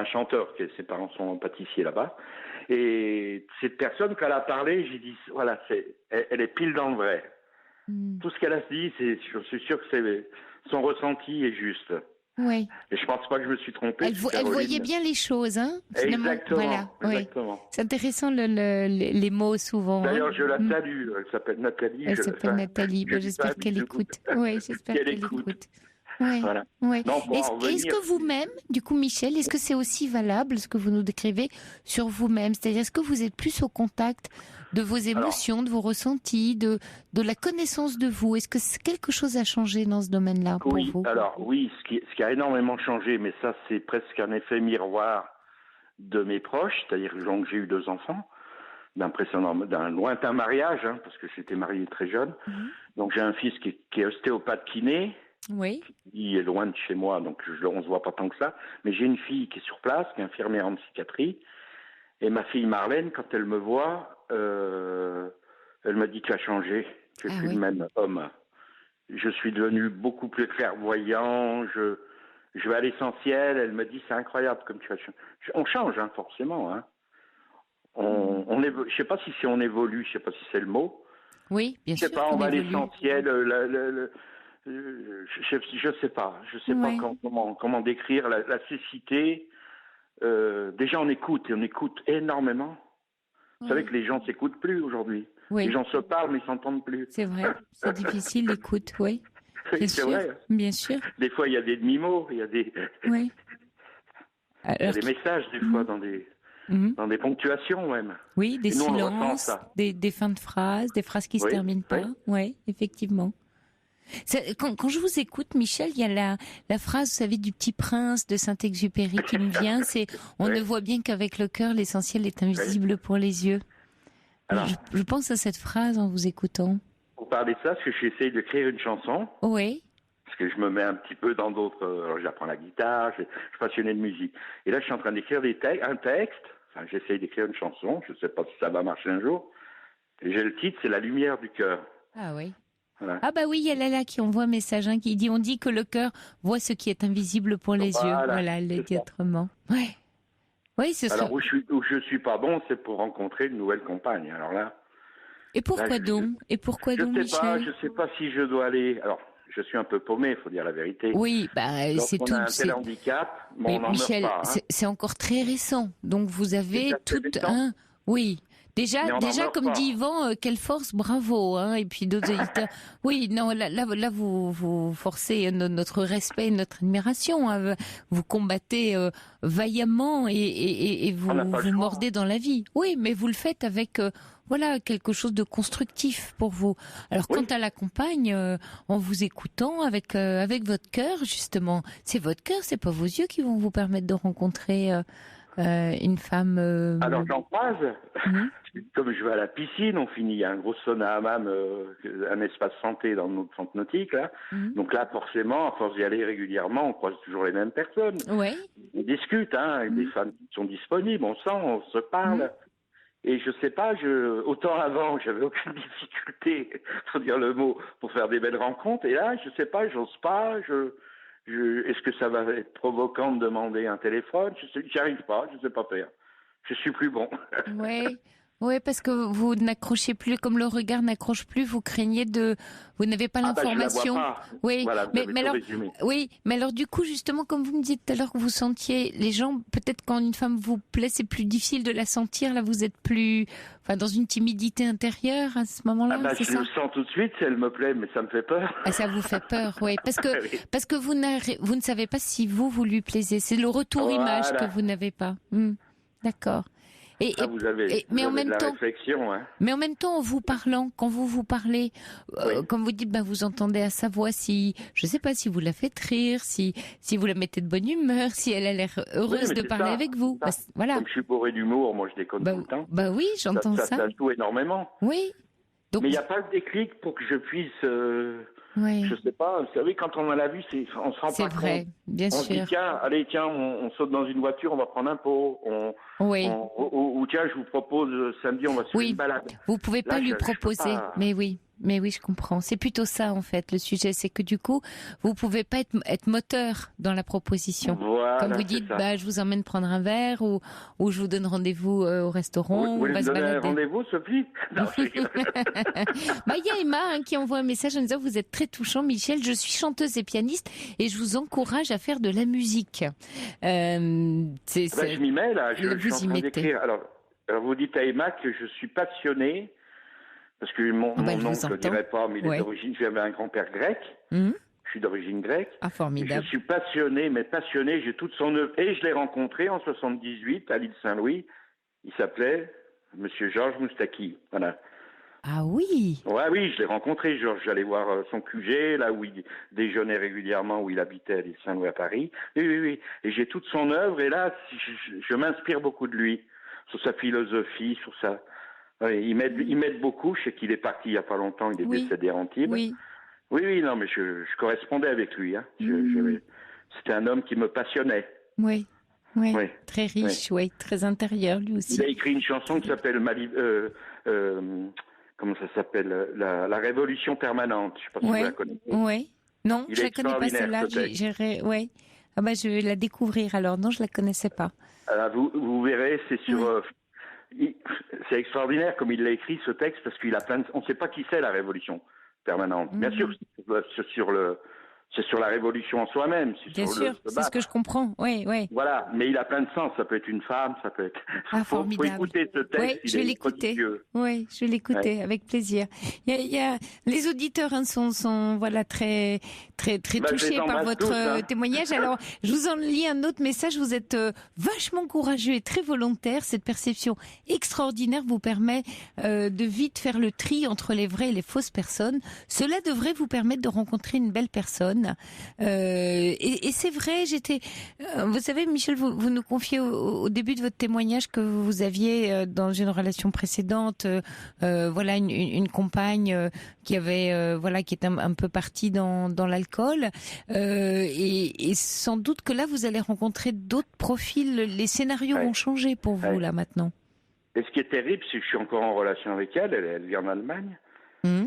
un chanteur, ses parents sont pâtissiers là-bas. Et cette personne, quand elle a parlé, j'ai dit, voilà, elle est pile dans le vrai. Tout ce qu'elle a dit, je suis sûr que son ressenti est juste. Oui. Et je pense pas que je me suis trompé. Elle voyait bien les choses, hein. Exactement. C'est intéressant les mots souvent. D'ailleurs, je la salue. Elle s'appelle Nathalie. Nathalie. J'espère qu'elle écoute. Oui, j'espère qu'elle écoute. Ouais. Voilà. Ouais. Est-ce que vous-même, du coup, Michel, est-ce que c'est aussi valable ce que vous nous décrivez sur vous-même? C'est-à-dire, est-ce que vous êtes plus au contact de vos émotions, de vos ressentis, de la connaissance de vous? Est-ce que quelque chose a changé dans ce domaine-là pour vous? Oui, ce qui a énormément changé, mais ça, c'est presque un effet miroir de mes proches, c'est-à-dire que j'ai eu 2 enfants d'un lointain mariage, parce que j'étais marié très jeune. Donc j'ai un fils qui est ostéopathe kiné. Oui. Il est loin de chez moi, donc on se voit pas tant que ça. Mais j'ai une fille qui est sur place, qui est infirmière en psychiatrie. Et ma fille Marlène, quand elle me voit, elle me dit, tu as changé, tu es plus le même homme. Je suis devenu beaucoup plus clairvoyant, je vais à l'essentiel. Elle me dit, c'est incroyable comme tu as changé. On change, forcément. Je sais pas si on évolue, je sais pas si c'est le mot. Oui, bien sûr. Je sais pas, on va à l'essentiel, je sais pas comment décrire la cécité. Déjà on écoute énormément. Vous savez que les gens s'écoutent plus aujourd'hui. Les gens se parlent mais ils s'entendent plus. C'est vrai, c'est difficile l'écoute, oui. C'est vrai. Bien sûr. Des fois il y a des demi-mots, il y a des messages des fois dans des ponctuations même. Oui, des silences, des fins de phrases, des phrases qui se terminent pas. Oui, effectivement. Quand je vous écoute, Michel, il y a la phrase, vous savez, du Petit Prince de Saint-Exupéry qui me vient, c'est « On ne voit bien qu'avec le cœur, l'essentiel est invisible pour les yeux ». Alors, je pense à cette phrase en vous écoutant. Vous parlez de ça, parce que j'essaye d'écrire une chanson. Oui. Parce que je me mets un petit peu dans d'autres... Alors, j'apprends la guitare, je suis passionné de musique. Et là, je suis en train d'écrire un texte. Enfin, j'essaye d'écrire une chanson. Je ne sais pas si ça va marcher un jour. Et j'ai le titre, c'est « La lumière du cœur ». Ah oui. Voilà. Ah bah oui, il y a Lala qui envoie un message qui dit, on dit que le cœur voit ce qui est invisible pour les yeux. Voilà, elle le dit autrement. Ouais. Oui, c'est ça. Alors où je suis pas bon, c'est pour rencontrer une nouvelle compagne. Alors là. Et pourquoi donc Michel? Je sais pas si je dois aller. Alors, je suis un peu paumé, il faut dire la vérité. Oui, c'est tout. On a un tel handicap, mais on Michel, meurt pas. C'est encore très récent, donc vous avez tout un. Oui. Déjà, comme dit Yvan, quelle force, bravo, et puis d'autres éditeurs. Oui, non, là, vous forcez notre respect, notre admiration. Vous combattez vaillamment et vous mordez dans la vie. Oui, mais vous le faites avec quelque chose de constructif pour vous. Alors, quant à la compagne, en vous écoutant avec votre cœur, justement, c'est votre cœur, c'est pas vos yeux qui vont vous permettre de rencontrer une femme. Alors j'en croise. Comme je vais à la piscine, on finit, il y a un gros sauna hammam, un espace santé dans notre centre nautique là. Donc là, forcément, à force d'y aller régulièrement, on croise toujours les mêmes personnes. Ouais. On discute, avec des femmes qui sont disponibles, on se parle. Et je sais pas, autant avant, j'avais aucune difficulté, faut dire le mot, pour faire des belles rencontres. Et là, je sais pas, j'ose pas. Est-ce que ça va être provoquant de demander un téléphone? J'y arrive pas, je sais pas faire. Je suis plus bon. Oui, parce que vous n'accrochez plus, comme le regard n'accroche plus, vous vous n'avez pas l'information. Je la vois pas. Oui, voilà, mais alors du coup, justement, comme vous me dites tout à l'heure que vous sentiez les gens, peut-être quand une femme vous plaît, c'est plus difficile de la sentir. Là, vous êtes plus, dans une timidité intérieure à ce moment-là. C'est je ça le sens tout de suite si elle me plaît, mais ça me fait peur. Ah, ça vous fait peur, oui, parce que vous ne savez pas si vous lui plaisez. C'est le retour image que vous n'avez pas. D'accord. Vous avez de la réflexion. Mais en même temps, en vous parlant, quand vous parlez, comme vous dites, vous entendez à sa voix si, je sais pas, si vous la faites rire, si vous la mettez de bonne humeur, si elle a l'air heureuse de parler avec vous. Voilà. Comme je suis bourré d'humour, moi je déconne tout le temps. Oui, j'entends ça. Ça joue énormément. Oui. Donc... Mais il n'y a pas de déclic pour que je puisse... Oui. Je sais pas, vous savez, quand on a la vue, on se rend pas compte. C'est vrai, bien sûr. On se dit, tiens, on saute dans une voiture, on va prendre un pot. Ou tiens, je vous propose samedi, on va se faire une balade. Vous pouvez pas lui proposer, mais oui, je comprends. C'est plutôt ça, en fait, le sujet. C'est que du coup, vous pouvez pas être moteur dans la proposition. Voilà, comme vous dites, je vous emmène prendre un verre ou je vous donne rendez-vous au restaurant. Vous voulez me donner un rendez-vous, Sophie? Non, il y a Emma qui envoie un message en disant, vous êtes très touchant, Michel. Je suis chanteuse et pianiste et je vous encourage à faire de la musique. Je m'y mets, là. Je suis en train d'écrire. Alors, vous dites à Emma que je suis passionné. Parce que mon nom, je ne le dirais pas, mais il est d'origine, j'avais un grand-père grec. Je suis d'origine grecque. Ah, formidable. Je suis passionné, j'ai toute son œuvre. Et je l'ai rencontré en 78 à l'île Saint-Louis. Il s'appelait Monsieur Georges Moustaki. Voilà. Ah oui. Ouais, oui, je l'ai rencontré, Georges. J'allais voir son QG, là où il déjeunait régulièrement, où il habitait à l'île Saint-Louis à Paris. Oui. Et j'ai toute son œuvre. Et là, je m'inspire beaucoup de lui. Sur sa philosophie, sur sa... Oui, il m'aide beaucoup. Je sais qu'il est parti il n'y a pas longtemps, il est décédé à Antibes. Oui, non, mais je correspondais avec lui. C'était un homme qui me passionnait. Oui. Très riche, très intérieur lui aussi. Il a écrit une chanson qui s'appelle comment ça s'appelle, la Révolution permanente. Je ne sais pas si vous la connaissez. Oui. Non, je ne la connais pas celle-là. Je vais la découvrir alors. Non, je ne la connaissais pas. Alors, vous verrez, c'est sur... c'est extraordinaire comme il l'a écrit ce texte parce qu'il a on ne sait pas qui c'est la Révolution permanente. Bien sûr, c'est sur la révolution en soi-même. Bien sûr, c'est ce que je comprends. Oui. Voilà, mais il a plein de sens. Ça peut être une femme, ça peut être. Formidable. Faut écouter ce texte. Je vais l'écouter. Oui, je vais l'écouter avec plaisir. Les auditeurs sont très touchés par votre témoignage. Alors, je vous en lis un autre message. Vous êtes vachement courageux et très volontaire. Cette perception extraordinaire vous permet de vite faire le tri entre les vraies et les fausses personnes. Cela devrait vous permettre de rencontrer une belle personne. Et c'est vrai, vous savez, Michel, vous nous confiez au début de votre témoignage que vous aviez dans une relation précédente, une compagne qui avait, qui était un peu partie dans l'alcool, et sans doute que là vous allez rencontrer d'autres profils. Les scénarios vont changer pour vous là maintenant. Et ce qui est terrible, c'est que je suis encore en relation avec elle. Elle vit en Allemagne.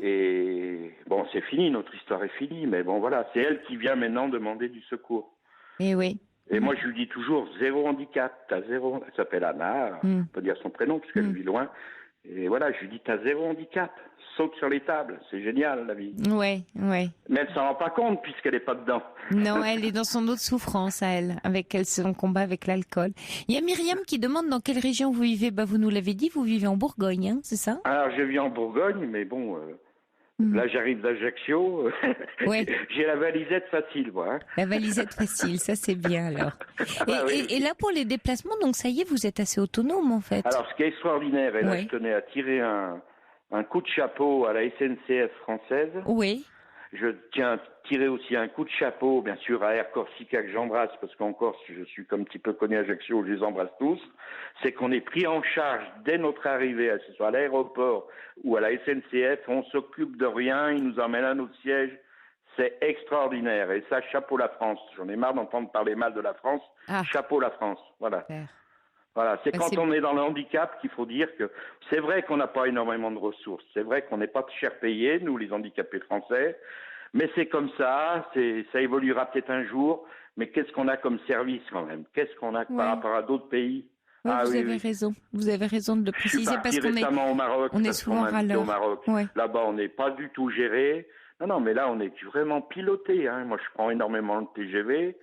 Et bon, c'est fini, notre histoire est finie, mais bon, voilà, c'est elle qui vient maintenant demander du secours. Et oui. Et moi, je lui dis toujours, 0 handicap, t'as 0... Elle s'appelle Anna, on peut dire son prénom, parce qu'elle vit loin. Et voilà, je lui dis, t'as 0 handicap, saute sur les tables, c'est génial, la vie. Ouais. Mais elle s'en rend pas compte, puisqu'elle est pas dedans. Non, elle est dans son autre souffrance, à elle, avec son combat avec l'alcool. Il y a Myriam qui demande dans quelle région vous vivez. Bah, vous nous l'avez dit, vous vivez en Bourgogne, hein, c'est ça? Alors, je vis en Bourgogne, mais bon... Là, j'arrive d'Ajaccio. Ouais. J'ai la valisette facile, moi. Hein. La valisette facile, ça c'est bien alors. Et là, pour les déplacements, donc ça y est, vous êtes assez autonome en fait. Alors, ce qui est extraordinaire, et là, je tenais à tirer un coup de chapeau à la SNCF française. Oui. Je tiens à tirer aussi un coup de chapeau, bien sûr, à Air Corsica que j'embrasse, parce qu'en Corse, je suis comme un petit peu connu à Ajaccio, je les embrasse tous. C'est qu'on est pris en charge dès notre arrivée, que ce soit à l'aéroport ou à la SNCF, on s'occupe de rien, ils nous emmènent à notre siège. C'est extraordinaire. Et ça, chapeau la France. J'en ai marre d'entendre parler mal de la France. Chapeau la France. Voilà. Voilà, c'est quand on est dans le handicap qu'il faut dire que c'est vrai qu'on n'a pas énormément de ressources. C'est vrai qu'on n'est pas cher payés, nous, les handicapés français. Mais c'est comme ça, ça évoluera peut-être un jour. Mais qu'est-ce qu'on a comme service quand même? Qu'est-ce qu'on a par rapport à d'autres pays? Vous avez raison. Vous avez raison de le préciser parce qu'on récemment au Maroc, on est souvent râleur. Au Maroc. Là-bas, on n'est pas du tout géré. Non, mais là, on est vraiment piloté. Hein. Moi, je prends énormément de TGV.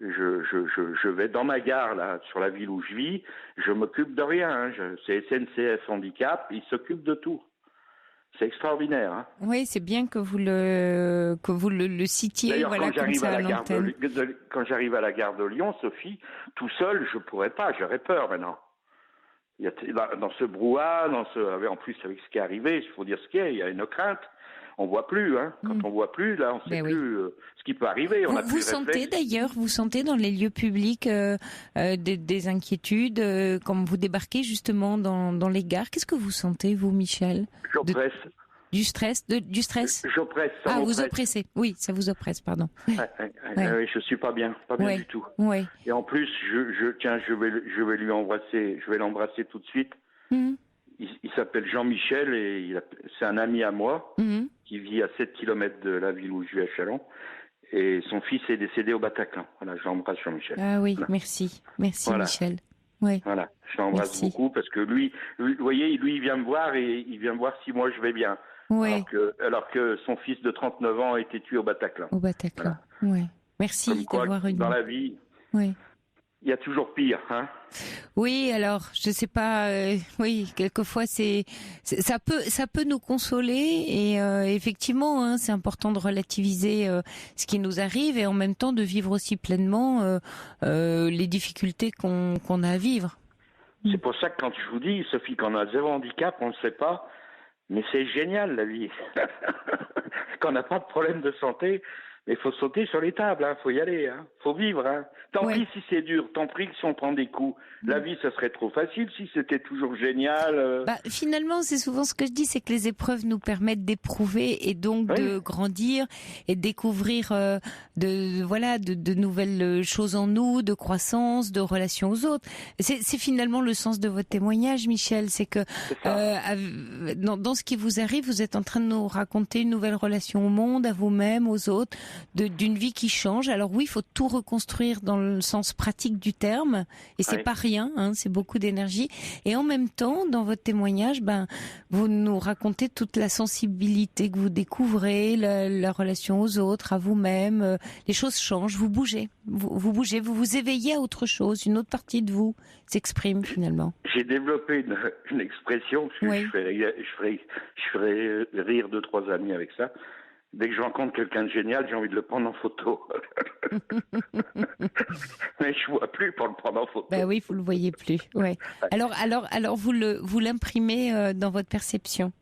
Je vais dans ma gare, là, sur la ville où je vis. Je m'occupe de rien. Hein. C'est SNCF Handicap. Ils s'occupent de tout. C'est extraordinaire. Hein. Oui, c'est bien que vous le citiez. D'ailleurs, voilà, quand j'arrive à la gare de Lyon, Sophie, tout seul, je pourrais pas. J'aurais peur maintenant. Il y a, dans ce brouhaha, en plus avec ce qui est arrivé, il faut dire ce qu'il y a. Il y a une crainte. On voit plus, hein. Quand on voit plus, là, on sait plus ce qui peut arriver. Vous sentez d'ailleurs, dans les lieux publics des inquiétudes quand vous débarquez justement dans les gares. Qu'est-ce que vous sentez, vous, Michel? J'oppresse. Du stress. J'oppresse. Vous oppressez. Oui, ça vous oppresse, pardon. Oui, je suis pas bien du tout. Ouais. Et en plus, je vais lui embrasser. Je vais l'embrasser tout de suite. Il s'appelle Jean-Michel et c'est un ami à moi qui vit à 7 km de la ville où je vis à Châlons. Et son fils est décédé au Bataclan. Voilà, je l'embrasse Jean-Michel. Ah oui, voilà. Merci Michel. Ouais. Voilà, je l'embrasse beaucoup parce que lui, vous voyez, il vient me voir et il vient me voir si moi je vais bien. Ouais. Alors que son fils de 39 ans a été tué au Bataclan. Voilà. Ouais. Merci d'avoir une... Dans la vie. Oui. Il y a toujours pire, hein. Oui, alors je sais pas. Quelquefois ça peut nous consoler et effectivement, hein, c'est important de relativiser ce qui nous arrive et en même temps de vivre aussi pleinement les difficultés qu'on a à vivre. C'est pour ça que quand je vous dis, Sophie, qu'on a 0 handicap, on ne sait pas, mais c'est génial la vie. Quand on n'a pas de problème de santé. Mais il faut sauter sur les tables, hein, faut y aller, hein, faut vivre, hein. Tant pis si c'est dur, tant pis si on prend des coups. La vie, ça serait trop facile si c'était toujours génial. Finalement, c'est souvent ce que je dis, c'est que les épreuves nous permettent d'éprouver et donc de grandir et de découvrir de nouvelles choses en nous, de croissance, de relations aux autres. C'est finalement le sens de votre témoignage, Michel, c'est que dans ce qui vous arrive, vous êtes en train de nous raconter une nouvelle relation au monde, à vous-même, aux autres, d'une vie qui change. Alors oui, il faut tout reconstruire dans le sens pratique du terme, et c'est pas rien, hein, c'est beaucoup d'énergie. Et en même temps, dans votre témoignage, vous nous racontez toute la sensibilité que vous découvrez, la relation aux autres, à vous-même. Les choses changent, vous bougez, vous bougez, vous vous éveillez à autre chose, une autre partie de vous s'exprime finalement. J'ai développé une expression, parce que je ferai rire 2-3 amis avec ça. Dès que je rencontre quelqu'un de génial, j'ai envie de le prendre en photo. Mais je vois plus pour le prendre en photo. Oui, vous le voyez plus. Ouais. Alors, vous l'imprimez dans votre perception.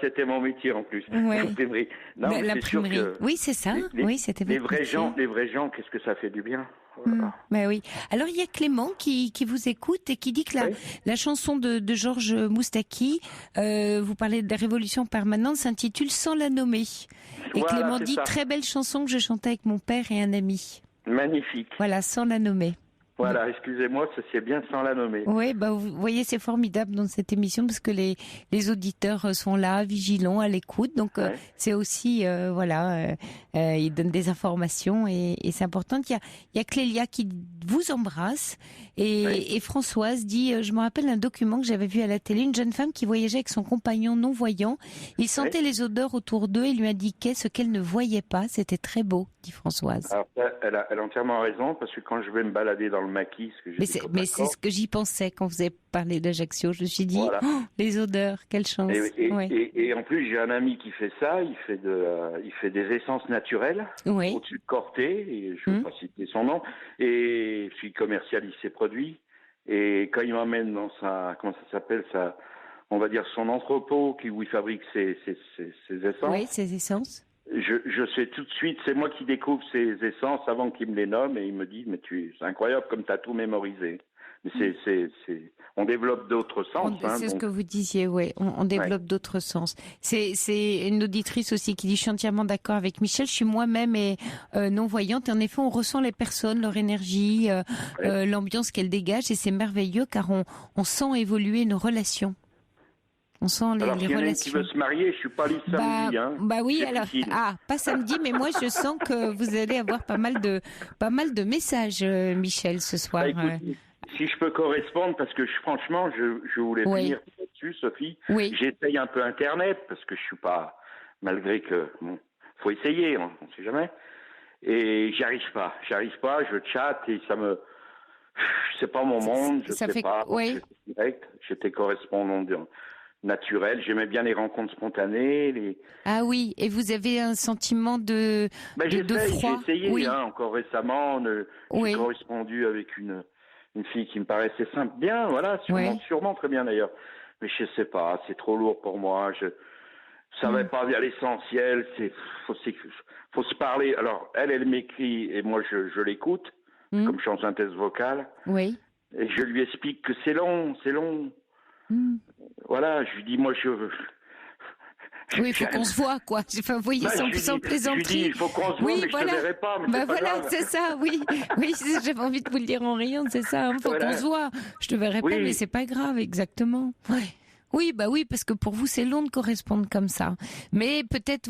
C'était mon métier en plus. L'imprimerie. L'imprimerie. Oui, c'est ça. C'était votre métier. Les vrais gens, qu'est-ce que ça fait du bien. Oui. Alors il y a Clément qui vous écoute et qui dit que la chanson de Georges Moustaki, vous parlez de la révolution permanente, s'intitule Sans la nommer. Et Clément dit très belle chanson que je chantais avec mon père et un ami. Magnifique. Voilà, Sans la nommer. Voilà, excusez-moi, ça c'est bien sans la nommer. Oui, vous voyez, c'est formidable dans cette émission parce que les auditeurs sont là, vigilants, à l'écoute. Donc c'est aussi, ils donnent des informations et c'est important. Il y a Clélia qui vous embrasse et Françoise dit, je me rappelle un document que j'avais vu à la télé, une jeune femme qui voyageait avec son compagnon non-voyant. Il sentait les odeurs autour d'eux et lui indiquait ce qu'elle ne voyait pas. C'était très beau, dit Françoise. Alors, elle a entièrement raison parce que quand je vais me balader dans le maquis, mais c'est ce que j'y pensais quand vous avez parlé d'Ajaccio. Je me suis dit, les odeurs, quelle chance. Et en plus, j'ai un ami qui fait ça. Il fait des essences naturelles au-dessus de Corté. Et je ne vais pas citer son nom. Et il commercialise ses produits. Et quand il m'emmène dans comment ça s'appelle ça, on va dire son entrepôt où il fabrique ses essences. Oui, ses essences. Je sais tout de suite, c'est moi qui découvre ces essences avant qu'il me les nomme et il me dit, mais c'est incroyable comme tu as tout mémorisé. Mais on développe d'autres sens. C'est ce que vous disiez, oui. On développe d'autres sens. C'est une auditrice aussi qui dit, je suis entièrement d'accord avec Michel. Je suis moi-même non-voyante. En effet, on ressent les personnes, leur énergie, l'ambiance qu'elles dégagent et c'est merveilleux car on sent évoluer nos relations. On sent les relations. Alors, relations. Qui veut se marier, je suis pas libre samedi. Oui, alors pas samedi, mais moi je sens que vous allez avoir pas mal de messages, Michel, ce soir. Écoute, si je peux correspondre, parce que franchement, je voulais finir là-dessus, Sophie. Oui. J'essaye un peu Internet parce que je suis pas, malgré que faut essayer, on sait jamais. Et j'y arrive pas. Je chatte et ça me, c'est pas mon monde. Je sais pas. Direct. J'étais correspondant naturel, j'aimais bien les rencontres spontanées. Ah oui, et vous avez un sentiment de froid. J'ai essayé encore récemment, j'ai correspondu avec une fille qui me paraissait simple, bien, voilà, sûrement très bien d'ailleurs. Mais je sais pas, c'est trop lourd pour moi, ça va pas vers l'essentiel, faut se parler. Alors, elle m'écrit et moi je l'écoute, comme je suis en synthèse vocale. Oui. Et je lui explique que c'est long. Voilà, je lui dis, moi, oui, il faut qu'on se voit, quoi. Enfin, vous voyez, sans plaisanterie. Je lui dis, il faut qu'on se voit, mais je te verrai pas. Mais c'est pas grave. C'est ça, oui. Oui, j'avais envie de vous le dire en riant, c'est ça. Il faut qu'on se voit. Je te verrai pas, mais c'est pas grave, exactement. Ouais. Oui, parce que pour vous, c'est long de correspondre comme ça. Mais peut-être,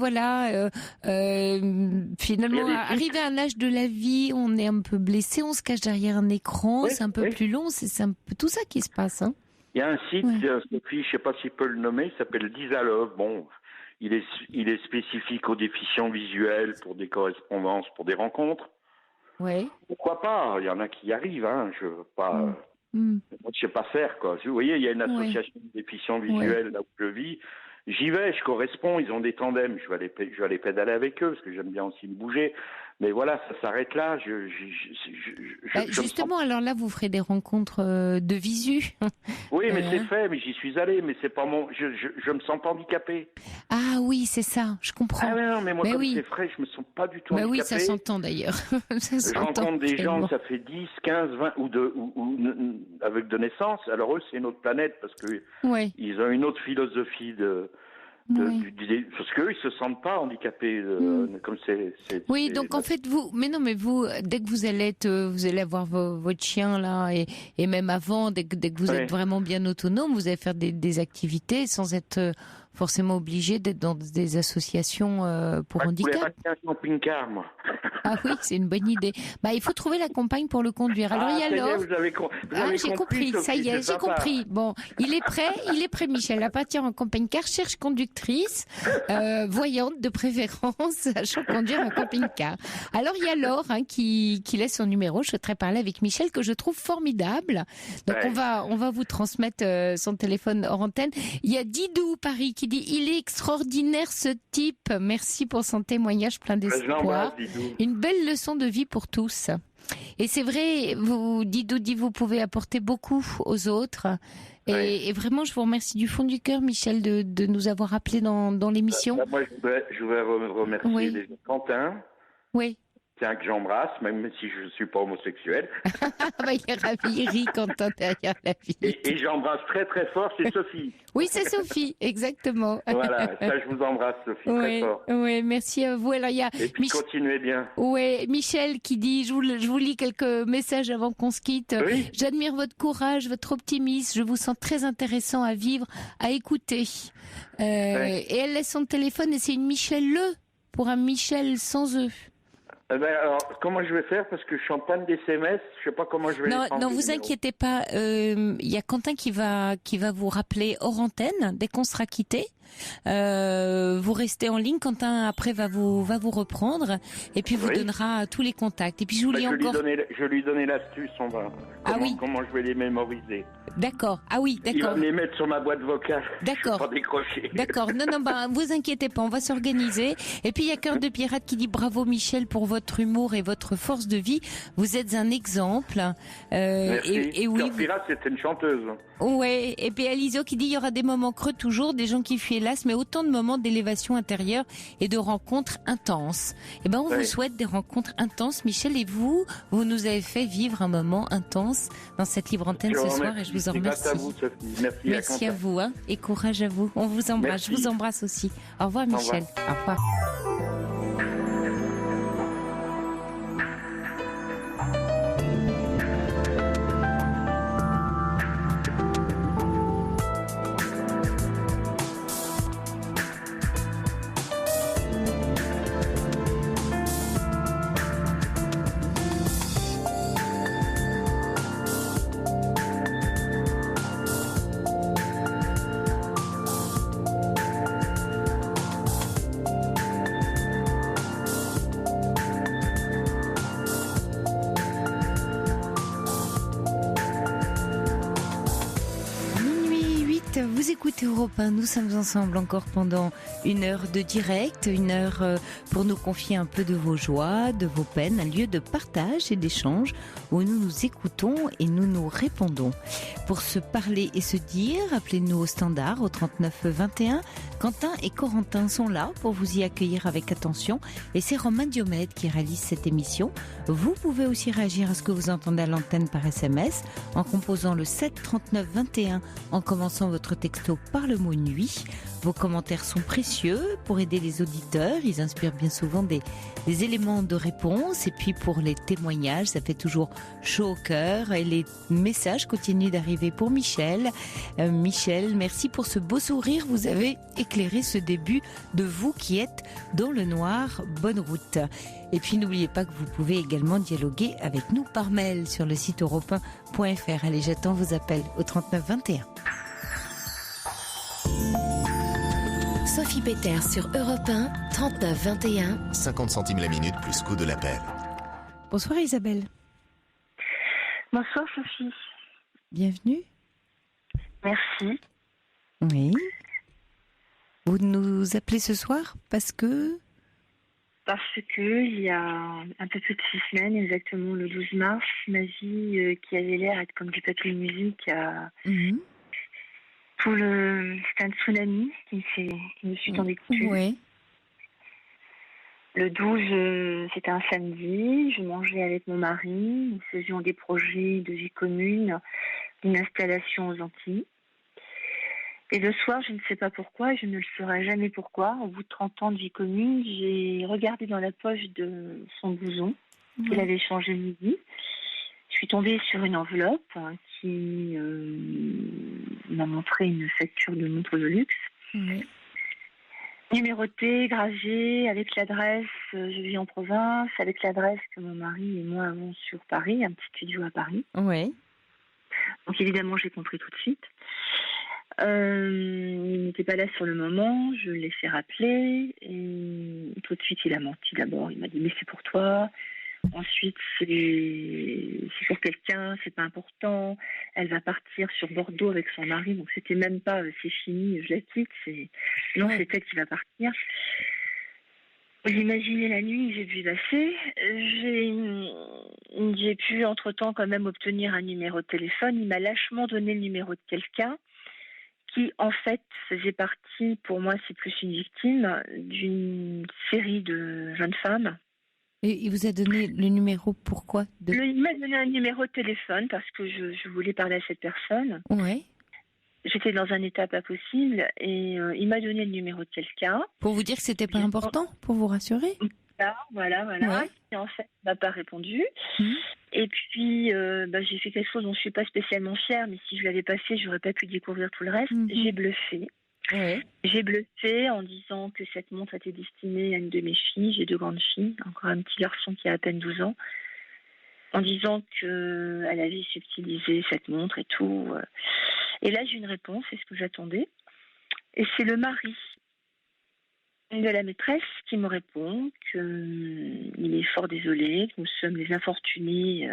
finalement, arrivé à un âge de la vie, on est un peu blessé, on se cache derrière un écran, c'est un peu plus long, c'est un peu tout ça qui se passe, hein. Il y a un site, Sophie, je sais pas s'il peut le nommer, il s'appelle Disalove. Bon, il est spécifique aux déficients visuels pour des correspondances, pour des rencontres. Oui. Pourquoi pas? Il y en a qui y arrivent, hein. Je veux pas, moi, je sais pas faire, quoi. Vous voyez, il y a une association de déficients visuels là où je vis. J'y vais, je corresponds, ils ont des tandems, je vais aller pédaler avec eux, parce que j'aime bien aussi me bouger. Mais voilà, ça s'arrête là. Justement, alors là, vous ferez des rencontres de visu. Oui, mais c'est fait, mais j'y suis allé, mais c'est pas je me sens pas handicapé. Ah oui, c'est ça, je comprends. Ah non, mais moi, c'est frais, je me sens pas du tout handicapé. Oui, ça s'entend d'ailleurs. Je rencontre des gens, ça fait 10, 15, 20, ou avec de naissance. Alors eux, c'est une autre planète, parce que ils ont une autre philosophie parce qu'eux, ils se sentent pas handicapés, comme Oui, donc en fait, vous, dès que vous allez avoir votre chien là, et même avant, dès que vous êtes vraiment bien autonome, vous allez faire des activités sans être forcément obligé d'être dans des associations pour handicap. Je voulais un camping-car, moi. Ah oui, c'est une bonne idée. Il faut trouver la compagne pour le conduire. Alors, vous avez j'ai compris, ça y est, j'ai compris. Bon, il est prêt, Michel, à partir en camping-car, cherche conductrice, voyante de préférence, sachant conduire un camping-car. Alors, il y a Laure, qui laisse son numéro. Je souhaiterais parler avec Michel, que je trouve formidable. Donc, on va vous transmettre son téléphone hors antenne. Il y a Didou, Paris, qui dit, il est extraordinaire ce type. Merci pour son témoignage plein d'espoir. Une belle leçon de vie pour tous. Et c'est vrai, Didou dit, vous pouvez apporter beaucoup aux autres. Et vraiment, je vous remercie du fond du cœur, Michel, de nous avoir appelés dans l'émission. Moi, je voudrais remercier Quentin. Oui. Tiens, que j'embrasse, même si je ne suis pas homosexuel. Il est ravi, il rit Quentin derrière la vitre. Et j'embrasse très très fort, c'est Sophie. Oui, c'est Sophie, exactement. Voilà, ça je vous embrasse Sophie, très fort. Oui, merci à vous. Alors, il y a et puis continuez bien. Oui, Michel qui dit, je vous lis quelques messages avant qu'on se quitte. Oui. J'admire votre courage, votre optimisme, je vous sens très intéressant à vivre, à écouter. Et elle laisse son téléphone et c'est une Michel Le, pour un Michel sans eux. Alors, comment je vais faire? Parce que je suis en panne d'SMS, je sais pas comment je vais les prendre. Non, vous inquiétez pas. Il y a Quentin qui va vous rappeler hors antenne dès qu'on sera quitté. Vous restez en ligne. Quentin après va vous reprendre et puis vous donnera tous les contacts. Et puis je lui donnais l'astuce. Comment je vais les mémoriser. D'accord. Ah oui, d'accord. Il va me les mettre sur ma boîte vocale. D'accord. Pas décrocher. D'accord. Non, vous inquiétez pas, on va s'organiser. Et puis il y a Cœur de Pirate qui dit bravo Michel pour votre humour et votre force de vie. Vous êtes un exemple. Merci. Et oui. Cœur Pirate, c'était une chanteuse. Ouais. Et puis Aliso qui dit il y aura des moments creux toujours, des gens qui fuient hélas, mais autant de moments d'élévation intérieure et de rencontres intenses. Et on vous souhaite des rencontres intenses, Michel. Et vous nous avez fait vivre un moment intense dans cette libre antenne ce soir et je vous en remercie. Grâce à vous, Sophie. Merci à vous, et courage à vous. On vous embrasse. Merci. Je vous embrasse aussi. Au revoir, Michel. Au revoir. Vous écoutez Europe 1, nous sommes ensemble encore pendant une heure de direct, une heure pour nous confier un peu de vos joies, de vos peines, un lieu de partage et d'échange où nous nous écoutons et nous nous répondons. Pour se parler et se dire, appelez-nous au standard au 39 21. Quentin et Corentin sont là pour vous y accueillir avec attention et c'est Romain Diomède qui réalise cette émission. Vous pouvez aussi réagir à ce que vous entendez à l'antenne par SMS en composant le 7 39 21 en commençant votre texto par le mot nuit. Vos commentaires sont précieux pour aider les auditeurs. Ils inspirent bien souvent des éléments de réponse. Et puis pour les témoignages, ça fait toujours chaud au cœur. Et les messages continuent d'arriver pour Michel. Michel, merci pour ce beau sourire. Vous avez éclairé ce début de vous qui êtes dans le noir. Bonne route. Et puis n'oubliez pas que vous pouvez également dialoguer avec nous par mail sur le site europe1.fr. Allez, j'attends vos appels au 39 21. Sophie Peter sur Europe 1, 39 21. 50 centimes la minute plus coût de l'appel. Bonsoir Isabelle. Bonsoir Sophie. Bienvenue. Merci. Oui. Vous nous appelez ce soir parce que il y a un peu plus de 6 semaines, exactement le 12 mars, ma vie qui avait l'air d'être comme du papier musique c'est un tsunami qui me suis tombé dessus. Oui. Le 12, c'était un samedi, je mangeais avec mon mari, nous faisions des projets de vie commune, d'une installation aux Antilles. Et le soir, je ne sais pas pourquoi, je ne le saurai jamais pourquoi, au bout de 30 ans de vie commune, j'ai regardé dans la poche de son blouson qu'il avait changé le midi. Je suis tombée sur une enveloppe qui m'a montré une facture de montre de luxe. Numérotée, gravée, avec l'adresse, je vis en province, avec l'adresse que mon mari et moi avons sur Paris, un petit studio à Paris. Oui. Donc évidemment, j'ai compris tout de suite. Il n'était pas là sur le moment, je l'ai fait rappeler, et tout de suite il a menti d'abord, il m'a dit mais c'est pour toi. Ensuite, c'est sur quelqu'un, c'est pas important. Elle va partir sur Bordeaux avec son mari, donc c'était même pas c'est fini, je la quitte. C'est elle qui va partir. Vous imaginez la nuit que j'ai dû passer. J'ai pu entre-temps quand même obtenir un numéro de téléphone. Il m'a lâchement donné le numéro de quelqu'un qui en fait faisait partie, pour moi c'est plus une victime, d'une série de jeunes femmes Et il vous a donné le numéro pourquoi Il m'a donné un numéro de téléphone parce que je voulais parler à cette personne. Ouais. J'étais dans un état pas possible et il m'a donné le numéro de quelqu'un. Pour vous dire que c'était pas important, pour vous rassurer. Voilà. Ouais. Et en fait, il m'a pas répondu. Et puis, j'ai fait quelque chose dont je suis pas spécialement fière, mais si je l'avais pas fait, j'aurais pas pu découvrir tout le reste. J'ai bluffé. Ouais. J'ai bluffé en disant que cette montre était destinée à une de mes filles. J'ai 2 grandes filles, encore un petit garçon qui a à peine 12 ans. En disant qu'elle avait subtilisé cette montre et tout. Et là, j'ai une réponse, c'est ce que j'attendais. Et c'est le mari de la maîtresse qui me répond qu'il est fort désolé, que nous sommes les infortunés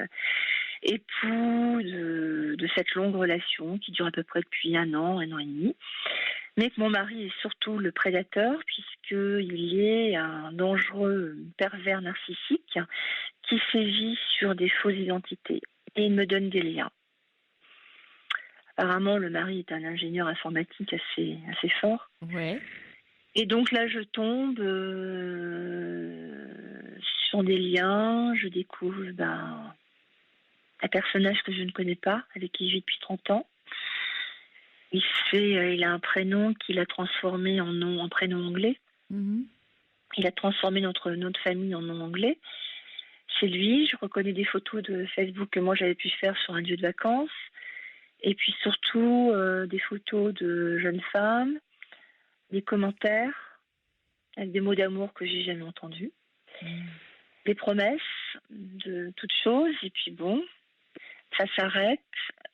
époux de cette longue relation qui dure à peu près depuis 1 an et demi. Mais que mon mari est surtout le prédateur puisqu'il est un dangereux pervers narcissique qui sévit sur des fausses identités. Et il me donne des liens. Apparemment, le mari est un ingénieur informatique assez fort. Ouais. Et donc là, je tombe sur des liens. Je découvre un personnage que je ne connais pas, avec qui je vis depuis 30 ans. Il a un prénom qu'il a transformé en prénom anglais. Il a transformé notre famille en nom anglais. C'est lui. Je reconnais des photos de Facebook que moi j'avais pu faire sur un lieu de vacances. Et puis surtout des photos de jeunes femmes, des commentaires avec des mots d'amour que j'ai jamais entendus, des promesses de toutes choses. Et puis bon, ça s'arrête.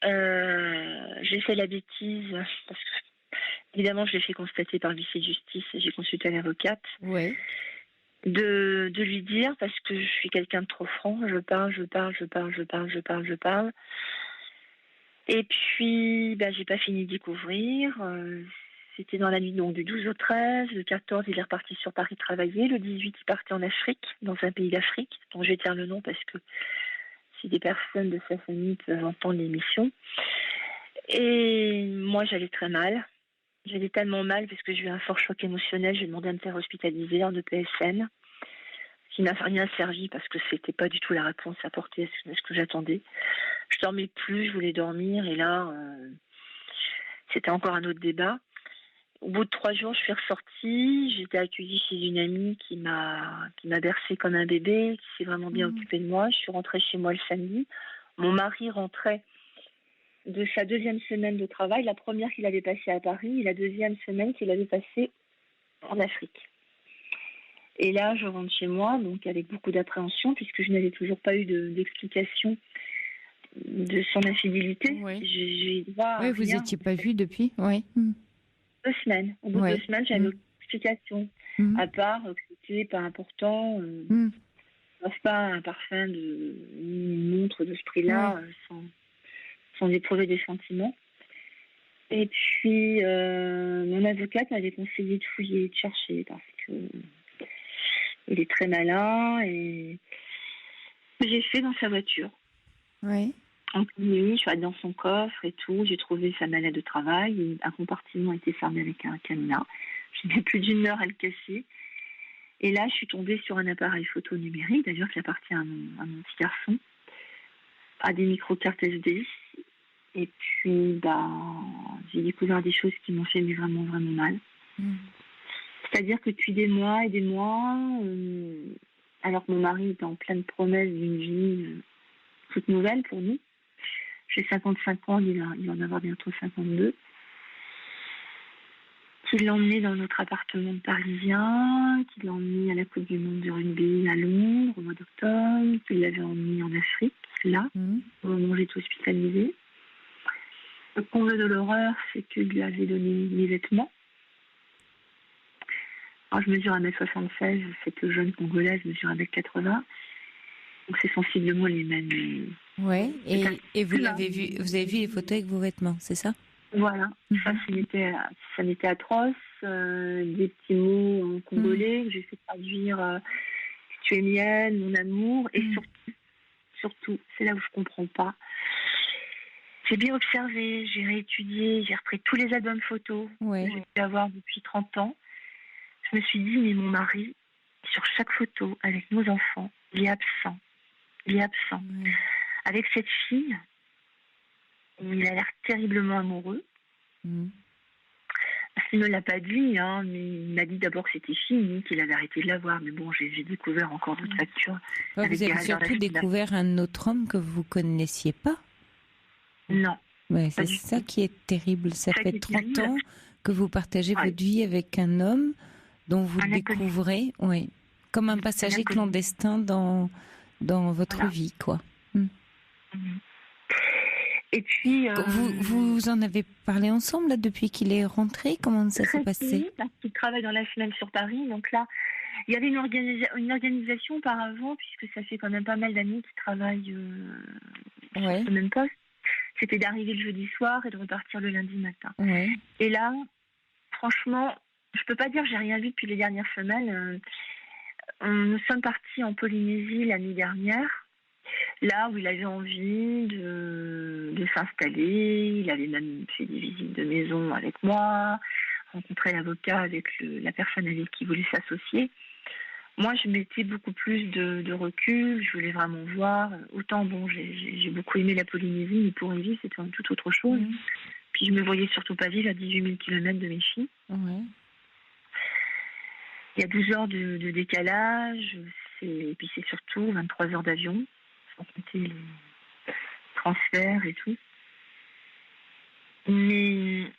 J'ai fait la bêtise parce que évidemment je l'ai fait constater par le huissier de justice et j'ai consulté l'avocate. Ouais. De lui dire, parce que je suis quelqu'un de trop franc, je parle. Et puis, j'ai pas fini de découvrir. C'était dans la nuit donc, du 12 au 13. Le 14, il est reparti sur Paris travailler. Le 18, il partait en Afrique, dans un pays d'Afrique, dont je vais taire le nom parce que si des personnes de sa famille peuvent entendre l'émission. Et moi, j'allais très mal. J'allais tellement mal parce que j'ai eu un fort choc émotionnel. J'ai demandé à me faire hospitaliser en EPSN, qui n'a rien servi parce que c'était pas du tout la réponse apportée à ce que j'attendais. Je dormais plus, je voulais dormir et là, c'était encore un autre débat. Au bout de 3 jours, je suis ressortie. J'ai été accueillie chez une amie qui m'a bercée comme un bébé, qui s'est vraiment bien occupée de moi. Je suis rentrée chez moi le samedi. Mon mari rentrait de sa 2e semaine de travail, la première qu'il avait passée à Paris et la 2e semaine qu'il avait passée en Afrique. Et là, je rentre chez moi, donc avec beaucoup d'appréhension, puisque je n'avais toujours pas eu d'explication de son infidélité. Oui, vous n'étiez pas vue depuis 2 semaines. Au bout de 2 semaines, j'avais aucune explication. À part que c'était pas important. Je pas un parfum une montre de ce prix-là sans éprouver des sentiments. Et puis, mon avocate m'avait conseillé de fouiller et de chercher parce que il est très malin et j'ai fait dans sa voiture. Oui. En nuit, je suis allée dans son coffre et tout. J'ai trouvé sa mallette de travail. Un compartiment était fermé avec un cadenas. J'ai mis plus d'1 heure à le casser. Et là, je suis tombée sur un appareil photo numérique, d'ailleurs qui appartient à mon petit garçon, à des micro-cartes SD. Et puis, j'ai découvert des choses qui m'ont fait vraiment, vraiment mal. C'est-à-dire que depuis des mois, alors que mon mari était en pleine promesse d'une vie toute nouvelle pour nous, j'ai 55 ans, il va en avoir bientôt 52, qu'il l'a emmené dans notre appartement parisien, qu'il l'a emmené à la Coupe du Monde de rugby à Londres au mois d'octobre, qu'il l'avait emmené en Afrique, là, au moment où j'étais hospitalisée. Le comble de l'horreur, c'est qu'il lui avait donné mes vêtements. Alors, je mesure 1m76, cette jeune Congolaise mesure 1m80. Donc, c'est sensiblement les mêmes. Ouais, et vous l'avez vu, vous avez vu les photos avec vos vêtements, c'est ça? Voilà, ça m'était atroce. Des petits mots en congolais que j'ai fait traduire tu es mienne, mon amour. Et surtout, c'est là où je comprends pas. J'ai bien observé, j'ai réétudié, j'ai repris tous les albums photos que j'ai pu avoir depuis 30 ans. Je me suis dit, mais mon mari, sur chaque photo avec nos enfants, il est absent. Il est absent. Avec cette fille, il a l'air terriblement amoureux. Il ne l'a pas dit, mais il m'a dit d'abord que c'était fini, qu'il avait arrêté de la voir. Mais bon, j'ai découvert encore d'autres factures. Vous avez surtout découvert un autre homme que vous ne connaissiez pas? Non. Ouais, c'est ça qui est terrible. Ça fait 30 ans que vous partagez votre vie avec un homme dont vous découvrez, comme un passager clandestin dans votre vie, quoi. Et puis, vous en avez parlé ensemble là, depuis qu'il est rentré? Comment ça s'est passé? Parce qu'il travaille dans la semaine sur Paris. Donc là, il y avait une organisation auparavant, puisque ça fait quand même pas mal d'années qu'il travaille sur le même poste. C'était d'arriver le jeudi soir et de repartir le lundi matin. Et là, franchement, je peux pas dire que j'ai rien vu depuis les dernières semaines. Nous sommes partis en Polynésie l'année dernière. Là où il avait envie de s'installer, il avait même fait des visites de maison avec moi, rencontré l'avocat avec la personne avec qui il voulait s'associer. Moi, je mettais beaucoup plus de recul, je voulais vraiment voir. Autant, j'ai beaucoup aimé la Polynésie, mais pour y vivre, c'était tout autre chose. Puis je me voyais surtout pas vivre à 18 000 km de mes filles. Il y a 12 heures de décalage, et puis c'est surtout 23 heures d'avion, sans compter les transferts et tout. Mais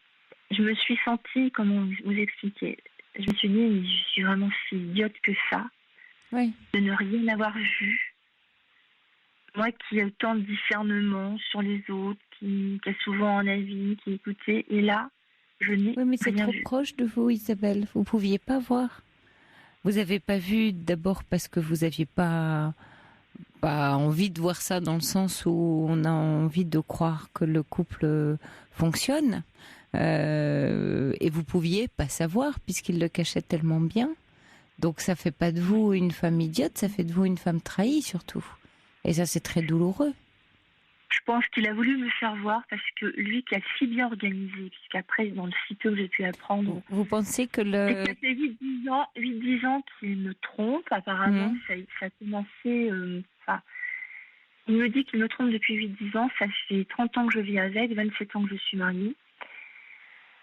je me suis sentie, comment vous expliquer, je me suis dit, mais je suis vraiment si idiote que ça, de ne rien avoir vu. Moi qui ai autant de discernement sur les autres, qui a souvent un avis, qui écoutait, et là, je n'ai rien vu. Mais c'est trop proche de vous, Isabelle, vous ne pouviez pas voir. Vous n'avez pas vu d'abord parce que vous n'aviez pas envie de voir ça, dans le sens où on a envie de croire que le couple fonctionne, et vous pouviez pas savoir puisqu'il le cachait tellement bien. Donc ça fait pas de vous une femme idiote, ça fait de vous une femme trahie surtout. Et ça, c'est très douloureux. Je pense qu'il a voulu me faire voir parce que lui qui a si bien organisé, puisqu'après, dans le site que j'ai pu apprendre... Vous pensez que ça fait 8-10 ans qu'il me trompe, apparemment. Ça a commencé... il me dit qu'il me trompe depuis 8-10 ans. Ça fait 30 ans que je vis avec, 27 ans que je suis mariée.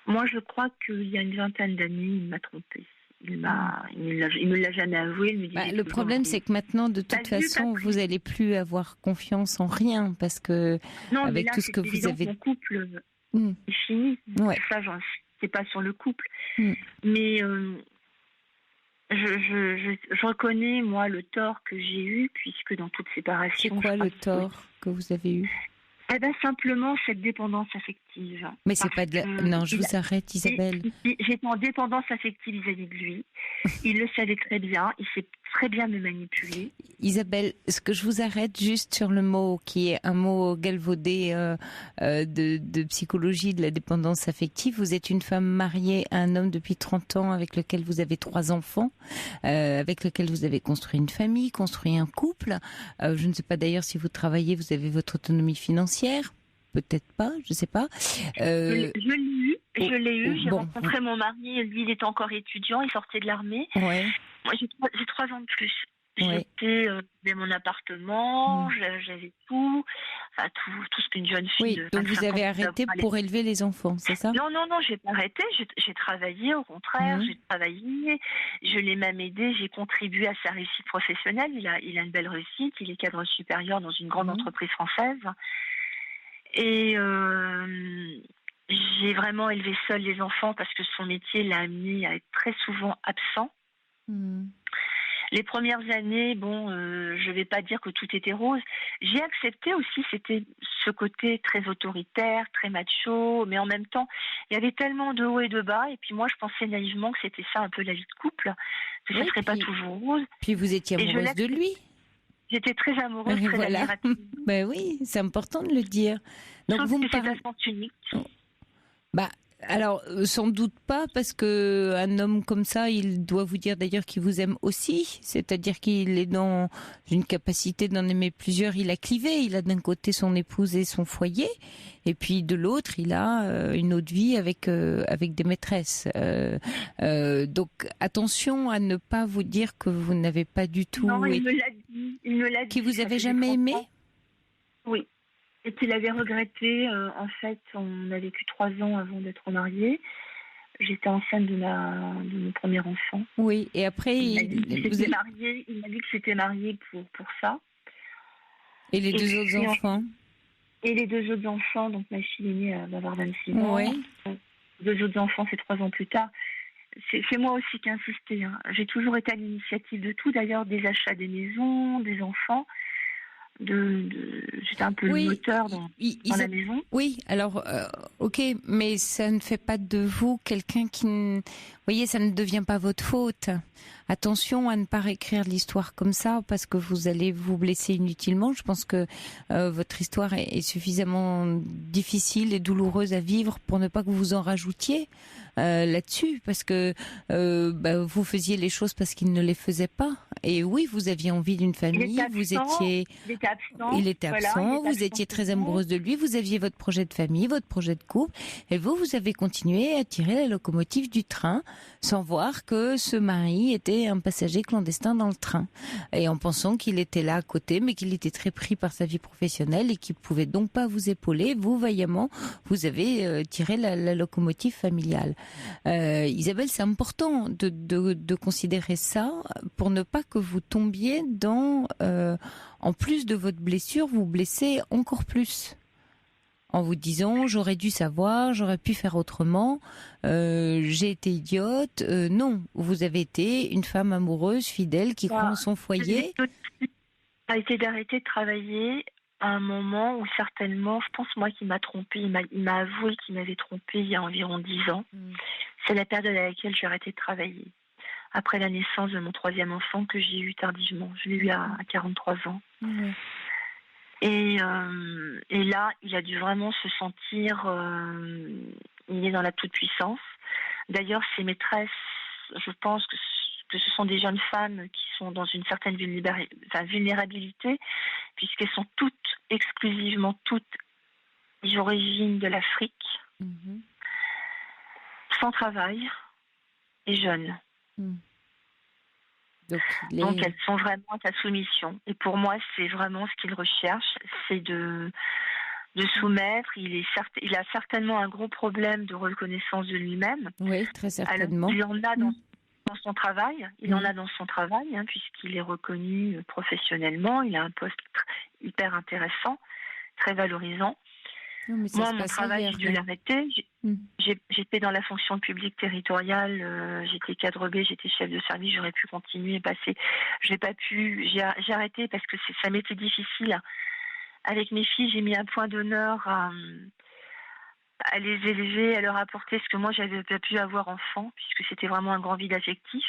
Moi, je crois qu'il y a une vingtaine d'années, il m'a trompée. Il me l'a jamais avoué. Il me dit le problème, c'est que maintenant, de toute façon, vous n'allez plus avoir confiance en rien, parce que avec tout ce que vous avez... Mon couple est fini. Ça, c'est pas sur le couple. Mais je reconnais, moi, le tort que j'ai eu, puisque dans toute séparation... C'est quoi le tort que vous avez eu? Simplement cette dépendance affective. Mais c'est pas de la... Non, je vous arrête, Isabelle. J'étais en dépendance affective vis-à-vis de lui. Il le savait très bien. Il sait très bien me manipuler. Isabelle, ce que je vous arrête juste sur le mot qui est un mot galvaudé de psychologie de la dépendance affective. Vous êtes une femme mariée à un homme depuis 30 ans avec lequel vous avez 3 enfants, avec lequel vous avez construit une famille, construit un couple. Je ne sais pas d'ailleurs si vous travaillez, vous avez votre autonomie financière. Peut-être pas, je sais pas. Je l'ai eu. J'ai rencontré mon mari. Lui, il était encore étudiant. Il sortait de l'armée. Moi, j'ai 3 ans de plus. J'étais dans mon appartement. J'avais tout ce qu'une jeune fille. Donc vous avez arrêté pour élever les enfants, c'est ça? Non, j'ai pas arrêté. J'ai travaillé. Au contraire, j'ai travaillé. Je l'ai même aidé. J'ai contribué à sa réussite professionnelle. Il a une belle réussite. Il est cadre supérieur dans une grande entreprise française. Et j'ai vraiment élevé seule les enfants parce que son métier l'a amené à être très souvent absent. Les premières années, je vais pas dire que tout était rose. J'ai accepté aussi, c'était ce côté très autoritaire, très macho, mais en même temps, il y avait tellement de hauts et de bas. Et puis moi, je pensais naïvement que c'était ça un peu la vie de couple, que ça serait pas toujours rose. Puis vous étiez amoureuse de lui. J'étais très amoureuse, très admirative. Oui, c'est important de le dire. Donc vous me parlez... c'est unique. Alors, sans doute pas, parce que un homme comme ça, il doit vous dire d'ailleurs qu'il vous aime aussi, c'est-à-dire qu'il est dans une capacité d'en aimer plusieurs. Il a clivé, il a d'un côté son épouse et son foyer, et puis de l'autre, il a une autre vie avec des maîtresses. Donc, attention à ne pas vous dire que vous n'avez pas du tout... Non, il me l'a dit. Il me l'a dit. Qui vous avez jamais aimé ? Oui. Et qu'il avait regretté. En fait, on a vécu 3 ans avant d'être mariés. J'étais enceinte de mon premier enfant. Oui, et après... Il m'a dit qu'il s'était marié pour ça. Et les deux autres enfants ? Et les 2 autres enfants, donc ma fille aînée va avoir 26 ans. Oui. 2 autres enfants, c'est 3 ans plus tard. C'est moi aussi qui ai insisté. Hein. J'ai toujours été à l'initiative de tout, d'ailleurs, des achats des maisons, des enfants. J'étais un peu le moteur dans la maison. Oui, alors, ok, mais ça ne fait pas de vous quelqu'un qui... Vous voyez, ça ne devient pas votre faute. Attention à ne pas réécrire l'histoire comme ça, parce que vous allez vous blesser inutilement. Je pense que votre histoire est suffisamment difficile et douloureuse à vivre pour ne pas que vous en rajoutiez là-dessus, parce que vous faisiez les choses parce qu'il ne les faisait pas. Et oui, vous aviez envie d'une famille, il était absent, vous étiez très amoureuse de lui, vous aviez votre projet de famille, votre projet de couple, et vous avez continué à tirer la locomotive du train sans voir que ce mari était un passager clandestin dans le train, et en pensant qu'il était là à côté, mais qu'il était très pris par sa vie professionnelle et qu'il pouvait donc pas vous épauler. Vous, vaillamment, vous avez tiré la locomotive familiale. Isabelle, c'est important de considérer ça pour ne pas que vous tombiez dans, en plus de votre blessure, vous blessez encore plus. En vous disant, j'aurais dû savoir, j'aurais pu faire autrement, j'ai été idiote. Non, vous avez été une femme amoureuse, fidèle, qui croit en son foyer. A été d'arrêter de travailler à un moment où certainement, je pense moi qu'il m'a trompée, il m'a avoué qu'il m'avait trompée il y a environ 10 ans. C'est la période à laquelle j'ai arrêté de travailler. Après la naissance de mon 3e enfant que j'ai eu tardivement. Je l'ai eu à 43 ans. Et là, il a dû vraiment se sentir... il est dans la toute-puissance. D'ailleurs, ses maîtresses, je pense que ce sont des jeunes femmes qui sont dans une certaine vulnérabilité, puisqu'elles sont exclusivement toutes d'origine de l'Afrique, sans travail et jeunes. Donc elles sont vraiment à sa soumission. Et pour moi, c'est vraiment ce qu'il recherche, c'est de soumettre. Il a certainement un gros problème de reconnaissance de lui-même. Oui, très certainement. Alors, il en a dans son travail. Il en a dans son travail, puisqu'il est reconnu professionnellement. Il a un poste hyper intéressant, très valorisant. Non, moi, mon travail, j'ai dû l'arrêter. J'étais dans la fonction publique territoriale, j'étais cadre B, j'étais chef de service, j'aurais pu continuer et passer. Je n'ai pas pu, j'ai arrêté parce que ça m'était difficile. Avec mes filles, j'ai mis un point d'honneur à les élever, à leur apporter ce que moi, j'avais pas pu avoir enfant, puisque c'était vraiment un grand vide affectif.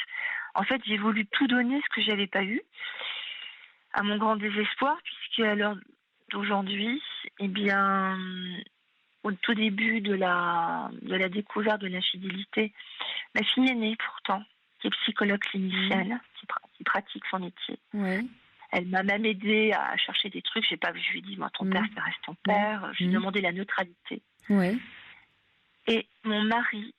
En fait, j'ai voulu tout donner, ce que je n'avais pas eu, à mon grand désespoir, puisque à l'heure d'aujourd'hui, eh bien, au tout début de la découverte de l'infidélité, ma fille aînée, pourtant, qui est psychologue clinicienne, qui pratique son métier. Oui. Elle m'a même aidée à chercher des trucs. Je lui ai dit, moi, ton père, ça reste ton père. Je lui ai demandé la neutralité. Oui. Et mon mari,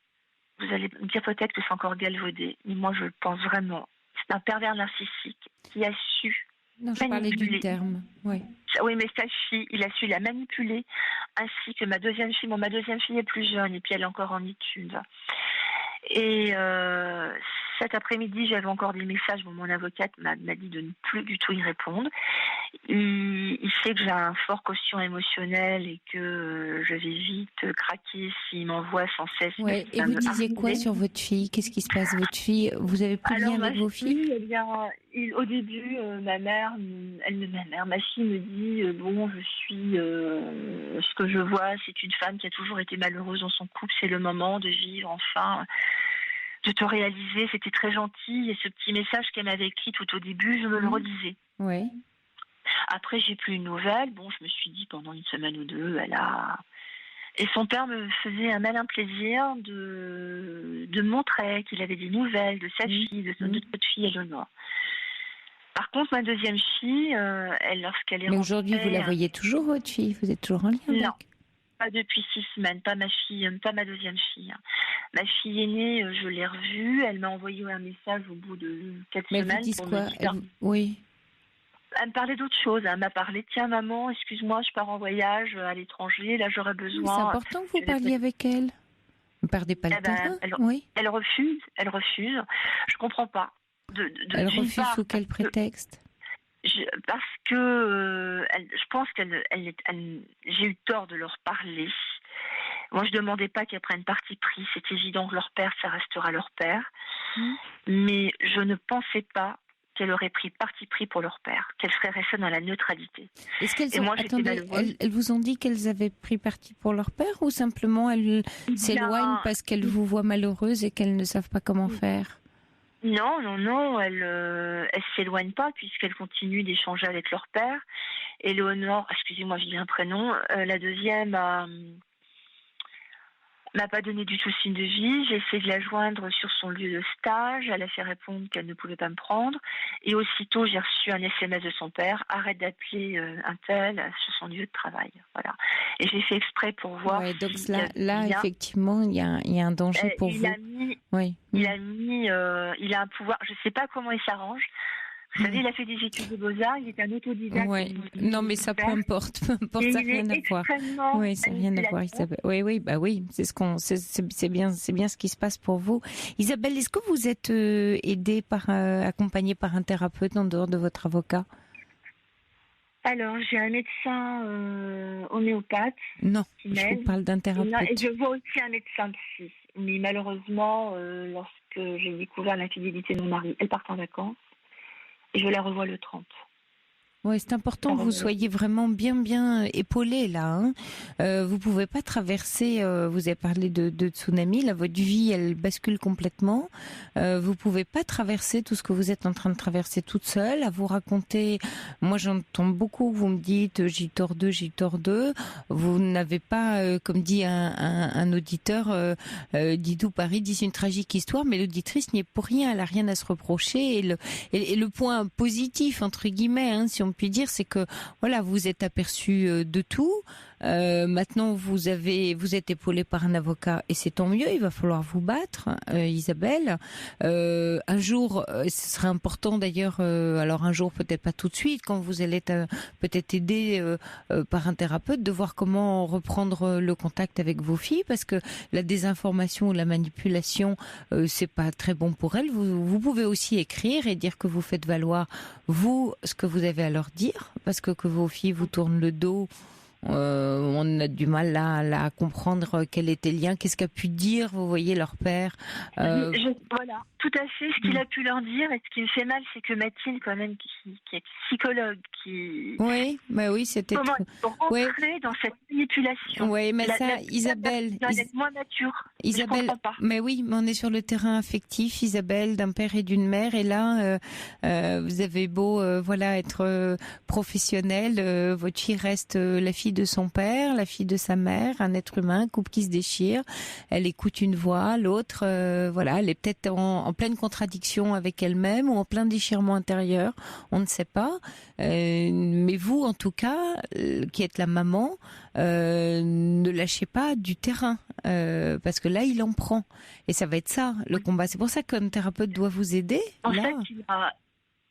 vous allez me dire peut-être que c'est encore galvaudé, mais moi, je le pense vraiment. C'est un pervers narcissique qui a su je parlais du terme. Oui. Oui, mais sa fille, il a su la manipuler, ainsi que ma deuxième fille. Bon, ma deuxième fille est plus jeune et puis elle est encore en études. Et cet après-midi, j'avais encore des messages. Bon, mon avocate m'a dit de ne plus du tout y répondre. Il sait que j'ai un fort quotient émotionnel et que je vais vite craquer s'il m'envoie sans cesse. Ouais. Et vous disiez quoi sur votre fille ? Qu'est-ce qui se passe ? Votre fille, vous avez plus de lien avec vos filles ? Eh bien, au début, ma fille me dit bon, je suis. Ce que je vois, c'est une femme qui a toujours été malheureuse dans son couple. C'est le moment de vivre enfin. De te réaliser, c'était très gentil. Et ce petit message qu'elle m'avait écrit tout au début, je me le redisais. Oui. Après, j'ai plus une nouvelle. Bon, je me suis dit, pendant une semaine ou deux, elle a Et son père me faisait un malin plaisir de montrer qu'il avait des nouvelles de sa fille, de son autre fille, Eleonore. Par contre, ma deuxième fille, elle, lorsqu'elle est rentrée... Mais aujourd'hui, vous la voyez toujours, votre fille? Vous êtes toujours en lien avec? Non, pas depuis 6 semaines, pas ma deuxième fille. Ma fille aînée, je l'ai revue, elle m'a envoyé un message au bout de 4 semaines. Mais elle vous dit quoi? Oui. Elle me parlait d'autre chose. Elle m'a parlé, tiens maman, excuse-moi, je pars en voyage à l'étranger, là j'aurais besoin... C'est important que vous parliez avec elle. Vous ne perdez pas le terrain. Elle refuse. Je comprends pas. Elle refuse sous quel prétexte? Parce que je pense j'ai eu tort de leur parler. Moi, je demandais pas qu'elles prennent parti pris. C'est évident que leur père, ça restera leur père. Mais je ne pensais pas qu'elles auraient pris parti pris pour leur père, qu'elles seraient restées dans la neutralité. Est-ce qu'elles elles vous ont dit qu'elles avaient pris parti pour leur père, ou simplement elles s'éloignent parce qu'elles vous voient malheureuse et qu'elles ne savent pas comment faire? Non, elles s'éloignent pas puisqu'elles continuent d'échanger avec leur père. Eleonore, excusez-moi, je dis un prénom, la deuxième m'a pas donné du tout signe de vie. J'ai essayé de la joindre sur son lieu de stage. Elle a fait répondre qu'elle ne pouvait pas me prendre. Et aussitôt, j'ai reçu un SMS de son père. Arrête d'appeler un tel sur son lieu de travail. Voilà. Et j'ai fait exprès pour voir. Ouais, donc là, effectivement, il y a un danger pour vous. Il a un pouvoir. Je sais pas comment il s'arrange. Vous savez, il a fait des études de beaux-arts, il est un autodidacte. Non, mais ça peu importe, ça n'a rien à voir. Oui, ça n'a rien à voir, Isabelle. Oui, c'est bien ce qui se passe pour vous. Isabelle, est-ce que vous êtes accompagnée par un thérapeute en dehors de votre avocat? Alors, j'ai un médecin homéopathe. Non, je vous parle d'un thérapeute. Et je vois aussi un médecin psy. Mais malheureusement, lorsque j'ai découvert l'infidélité de mon mari, elle part en vacances. Et je la revois le 30. Oui, c'est important que vous soyez vraiment bien épaulés là. Vous pouvez pas traverser. Vous avez parlé de tsunami. Là, votre vie, elle bascule complètement. Vous pouvez pas traverser tout ce que vous êtes en train de traverser toute seule. À vous raconter. Moi, j'entends beaucoup. Vous me dites, j'ai eu tort d'eux. Vous n'avez pas, comme dit un auditeur, Didou Paris dit c'est une tragique histoire, mais l'auditrice n'y est pour rien. Elle a rien à se reprocher. Et le point positif entre guillemets, si on puis dire, c'est que voilà, vous êtes aperçu de tout. Maintenant, vous êtes épaulé par un avocat et c'est tant mieux. Il va falloir vous battre, Isabelle. Un jour, ce serait important d'ailleurs. Alors un jour, peut-être pas tout de suite, quand vous allez être peut-être aidé par un thérapeute, de voir comment reprendre le contact avec vos filles, parce que la désinformation ou la manipulation, c'est pas très bon pour elles. Vous pouvez aussi écrire et dire que vous faites valoir ce que vous avez à leur dire, parce que vos filles vous tournent le dos. On a du mal là à comprendre quel était le lien, qu'est-ce qu'a pu dire, vous voyez, leur père. Voilà, tout à fait ce qu'il a pu leur dire. Et ce qui me fait mal, c'est que Mathilde, quand même, qui est psychologue, oui, c'était rentrer dans cette manipulation. Oui, mais Isabelle, doit être moins mature. Isabelle, mais on est sur le terrain affectif, Isabelle, d'un père et d'une mère, et là, vous avez beau, être professionnelle, votre fille reste la fille de son père, la fille de sa mère, un être humain, un couple qui se déchire. Elle écoute une voix, l'autre, elle est peut-être en pleine contradiction avec elle-même ou en plein déchirement intérieur. On ne sait pas. Mais vous, en tout cas, qui êtes la maman, ne lâchez pas du terrain, parce que là, il en prend. Et ça va être ça, le combat. C'est pour ça qu'un thérapeute doit vous aider. En fait,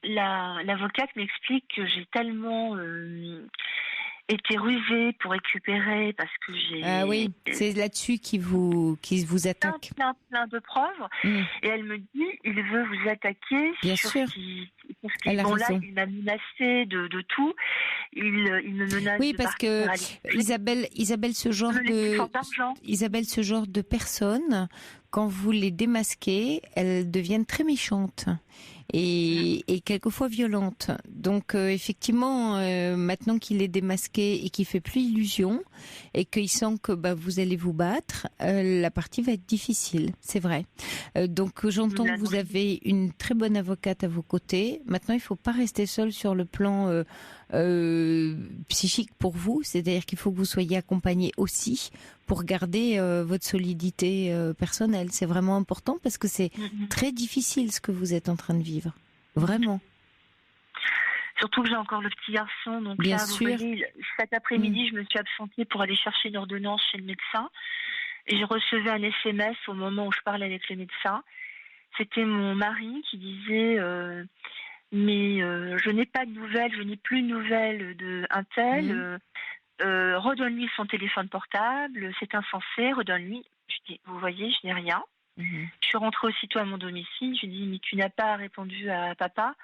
l'avocate m'explique que j'ai tellement été rusée pour récupérer, parce que j'ai... Ah oui, c'est là-dessus qui vous attaque. Plein de preuves. Et elle me dit, il veut vous attaquer. Bien sûr. Elle a raison. Il m'a menacé de tout. Il me menace. Oui, parce que Isabelle, ce genre de personnes, quand vous les démasquez, elles deviennent très méchantes. Et quelquefois violente. Donc effectivement, maintenant qu'il est démasqué et qu'il fait plus illusion et qu'il sent que vous allez vous battre, la partie va être difficile, c'est vrai. Donc j'entends que vous avez une très bonne avocate à vos côtés. rester. Maintenant, il ne faut pas rester seul sur le plan psychique pour vous. C'est-à-dire qu'il faut que vous soyez accompagné aussi pour garder votre solidité personnelle. C'est vraiment important parce que c'est très difficile ce que vous êtes en train de vivre. Vraiment. Surtout que j'ai encore le petit garçon. Donc bien là, sûr. Vous voyez, cet après-midi, je me suis absentée pour aller chercher une ordonnance chez le médecin. Et je recevais un SMS au moment où je parlais avec le médecin. C'était mon mari qui disait mais je n'ai pas de nouvelles, je n'ai plus de nouvelles d'un tel. Redonne-lui son téléphone portable, c'est insensé, redonne-lui. Je dis, vous voyez, je n'ai rien. Je suis rentrée aussitôt à mon domicile. Je dis, mais tu n'as pas répondu à papa.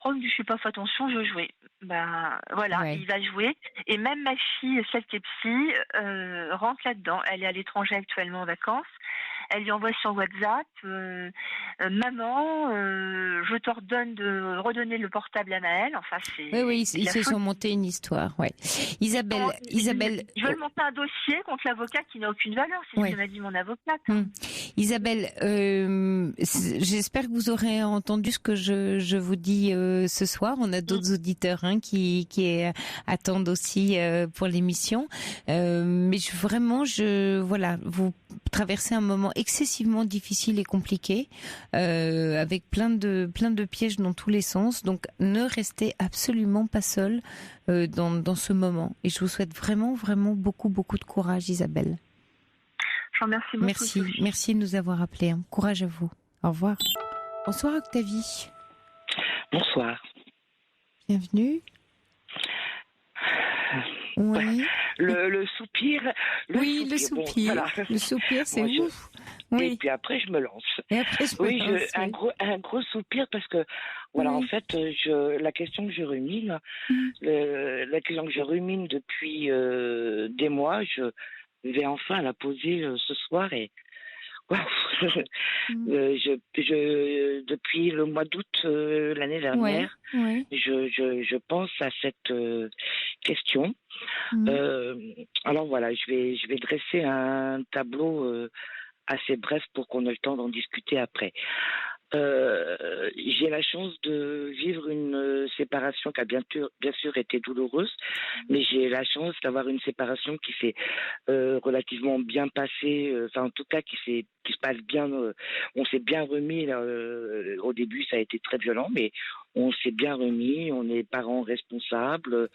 Oh, il me dit, je fais pas attention, je veux jouer. Ben voilà, il va jouer. Et même ma fille, celle qui est psy, rentre là-dedans. Elle est à l'étranger actuellement en vacances. Elle lui envoie sur WhatsApp, maman, je t'ordonne de redonner le portable à Maëlle. Enfin, c'est. Oui, ils se sont montés une histoire. Ouais. Isabelle. Ils veulent monter un dossier contre l'avocat qui n'a aucune valeur. C'est ce que m'a dit mon avocate. Isabelle, j'espère que vous aurez entendu ce que je vous dis ce soir. On a d'autres auditeurs qui attendent aussi pour l'émission. Mais voilà, vous traversez un moment excessivement difficile et compliqué, avec plein de pièges dans tous les sens. Donc, ne restez absolument pas seul dans ce moment. Et je vous souhaite vraiment, vraiment beaucoup, beaucoup de courage, Isabelle. Je vous remercie beaucoup. Merci de nous avoir appelés. Courage à vous. Au revoir. Bonsoir, Octavie. Bonsoir. Bienvenue. Oui. Le soupir. Le soupir. Bon, voilà. Le soupir, c'est ouf. Oui. Et puis après, je me lance. Un gros soupir parce que, voilà, en fait, la question que je rumine, la question que je rumine depuis des mois, je vais enfin la poser ce soir et depuis le mois d'août l'année dernière, je pense à cette question. Alors voilà, je vais dresser un tableau assez bref pour qu'on ait le temps d'en discuter après. J'ai la chance de vivre une séparation qui a bien sûr été douloureuse, mais j'ai la chance d'avoir une séparation qui s'est relativement bien passée, en tout cas qui se passe bien. On s'est bien remis. Au début, ça a été très violent, mais on s'est bien remis. On est parents responsables.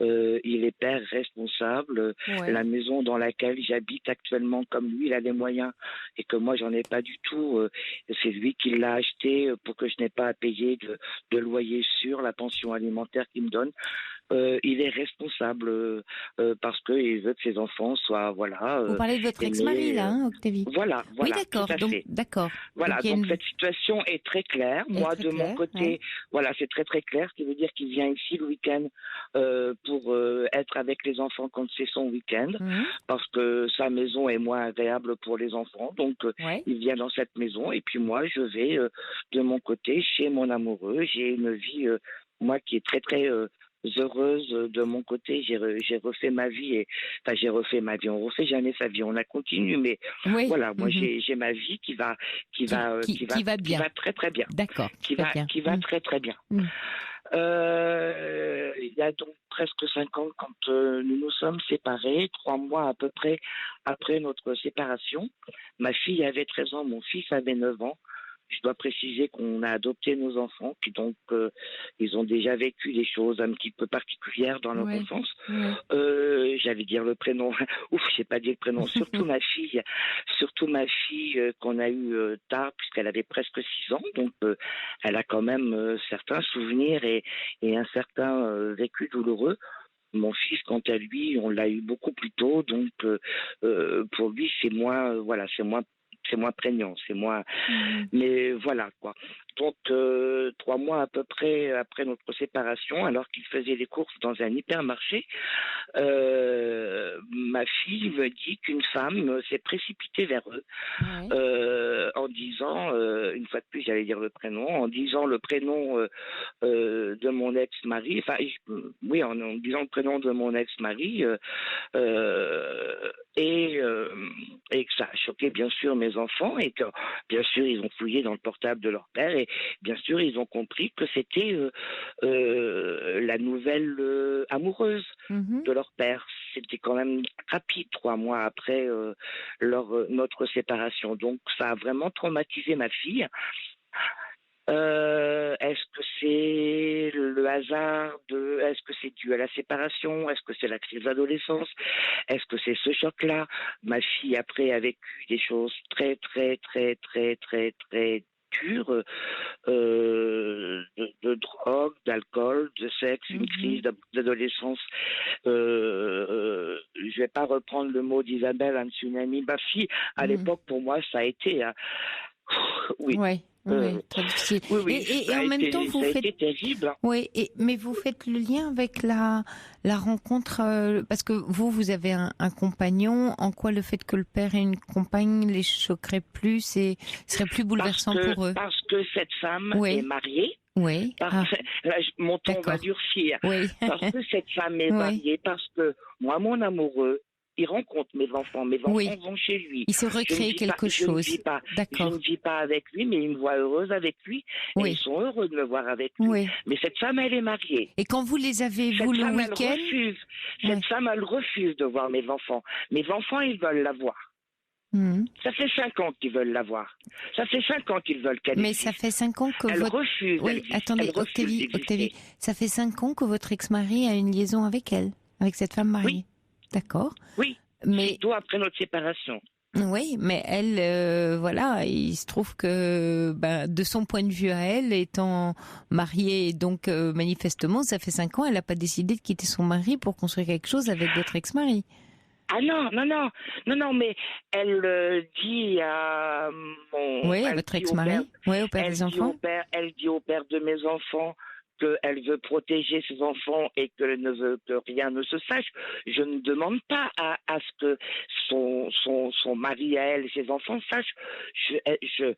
Il est père responsable. La maison dans laquelle j'habite actuellement, comme lui, il a les moyens et que moi, j'en ai pas du tout. C'est lui qui l'a acheté pour que je n'ai pas à payer de loyer sur la pension alimentaire qu'il me donne. Il est responsable parce qu'il veut que ses enfants soient Vous parlez de votre ex-mari là, Octavie. Voilà. Oui, d'accord. D'accord. Voilà, donc cette situation est très claire. Moi, de mon côté, voilà, c'est très très clair. Ce qui veut dire qu'il vient ici le week-end pour être avec les enfants quand c'est son week-end, parce que sa maison est moins agréable pour les enfants. Donc, il vient dans cette maison et puis moi, je vais de mon côté chez mon amoureux. J'ai une vie, moi, qui est très très heureuse de mon côté. J'ai refait ma vie j'ai refait ma vie. On refait jamais sa vie, on la continue, mais voilà, moi j'ai ma vie qui va bien, qui va très très bien. D'accord. Qui va très très bien. Il y a donc presque 5 ans quand nous nous sommes séparés, 3 mois à peu près après notre séparation. Ma fille avait 13 ans, mon fils avait 9 ans. Je dois préciser qu'on a adopté nos enfants, qui donc ils ont déjà vécu des choses un petit peu particulières dans leur enfance. J'allais dire le prénom, j'ai pas dit le prénom. Surtout ma fille qu'on a eue tard, puisqu'elle avait presque 6 ans, donc elle a quand même certains souvenirs et un certain vécu douloureux. Mon fils, quant à lui, on l'a eu beaucoup plus tôt, donc pour lui c'est moins prégnant, c'est moins. Mais voilà quoi. Donc 3 mois à peu près après notre séparation, alors qu'il faisait des courses dans un hypermarché, ma fille me dit qu'une femme s'est précipitée vers eux en disant, une fois de plus j'allais dire le prénom, en disant le prénom de mon ex-mari, en disant le prénom de mon ex-mari, et que ça a choqué bien sûr mes enfants et que bien sûr ils ont fouillé dans le portable de leur père et bien sûr, ils ont compris que c'était la nouvelle amoureuse de leur père. C'était quand même rapide, 3 mois après notre séparation. Donc, ça a vraiment traumatisé ma fille. Est-ce que c'est le hasard est-ce que c'est dû à la séparation? Est-ce que c'est la crise d'adolescence? Est-ce que c'est ce choc-là? Ma fille, après, a vécu des choses très, très, très, très, très, très dures, de drogue, d'alcool, de sexe, une crise d'adolescence. Je vais pas reprendre le mot d'Isabelle, un tsunami. Ma fille, à l'époque, pour moi, ça a été... oui. Ouais. Oui, très difficile. Oui, et en même temps, vous faites terrible. Oui, mais vous faites le lien avec la rencontre parce que vous avez un compagnon. En quoi le fait que le père ait une compagne les choquerait plus et serait plus bouleversant pour eux? Parce que cette femme est mariée. Oui. Mon ton va durcir. Oui. Parce que cette femme est mariée, parce que moi, mon amoureux, il rencontre mes enfants vont chez lui. Il se recrée quelque chose. Je ne vis pas avec lui, mais il me voit heureuse avec lui. Et ils sont heureux de me voir avec lui. Oui. Mais cette femme, elle est mariée. Et quand vous les avez, vous, le week-end... Cette femme, elle refuse de voir mes enfants. Mes enfants, ils veulent la voir. Ça fait 5 ans qu'ils veulent la voir. Ça fait 5 ans qu'ils veulent qu'elle existe. Mais ça fait 5 ans que elle refuse. Oui, attendez, Octavie, ça fait 5 ans que votre ex-mari a une liaison avec elle, avec cette femme mariée. Oui. D'accord. Oui, mais surtout après notre séparation. Oui, mais elle, voilà, il se trouve que, de son point de vue à elle, étant mariée, donc manifestement, ça fait 5 ans, elle n'a pas décidé de quitter son mari pour construire quelque chose avec votre ex-mari. Ah non, mais elle dit à mon... Oui, à votre ex-mari, au père des enfants. Elle dit au père de mes enfants qu'elle veut protéger ses enfants et qu'elle ne veut que rien ne se sache. Je ne demande pas à ce que son mari à elle et ses enfants sachent. Je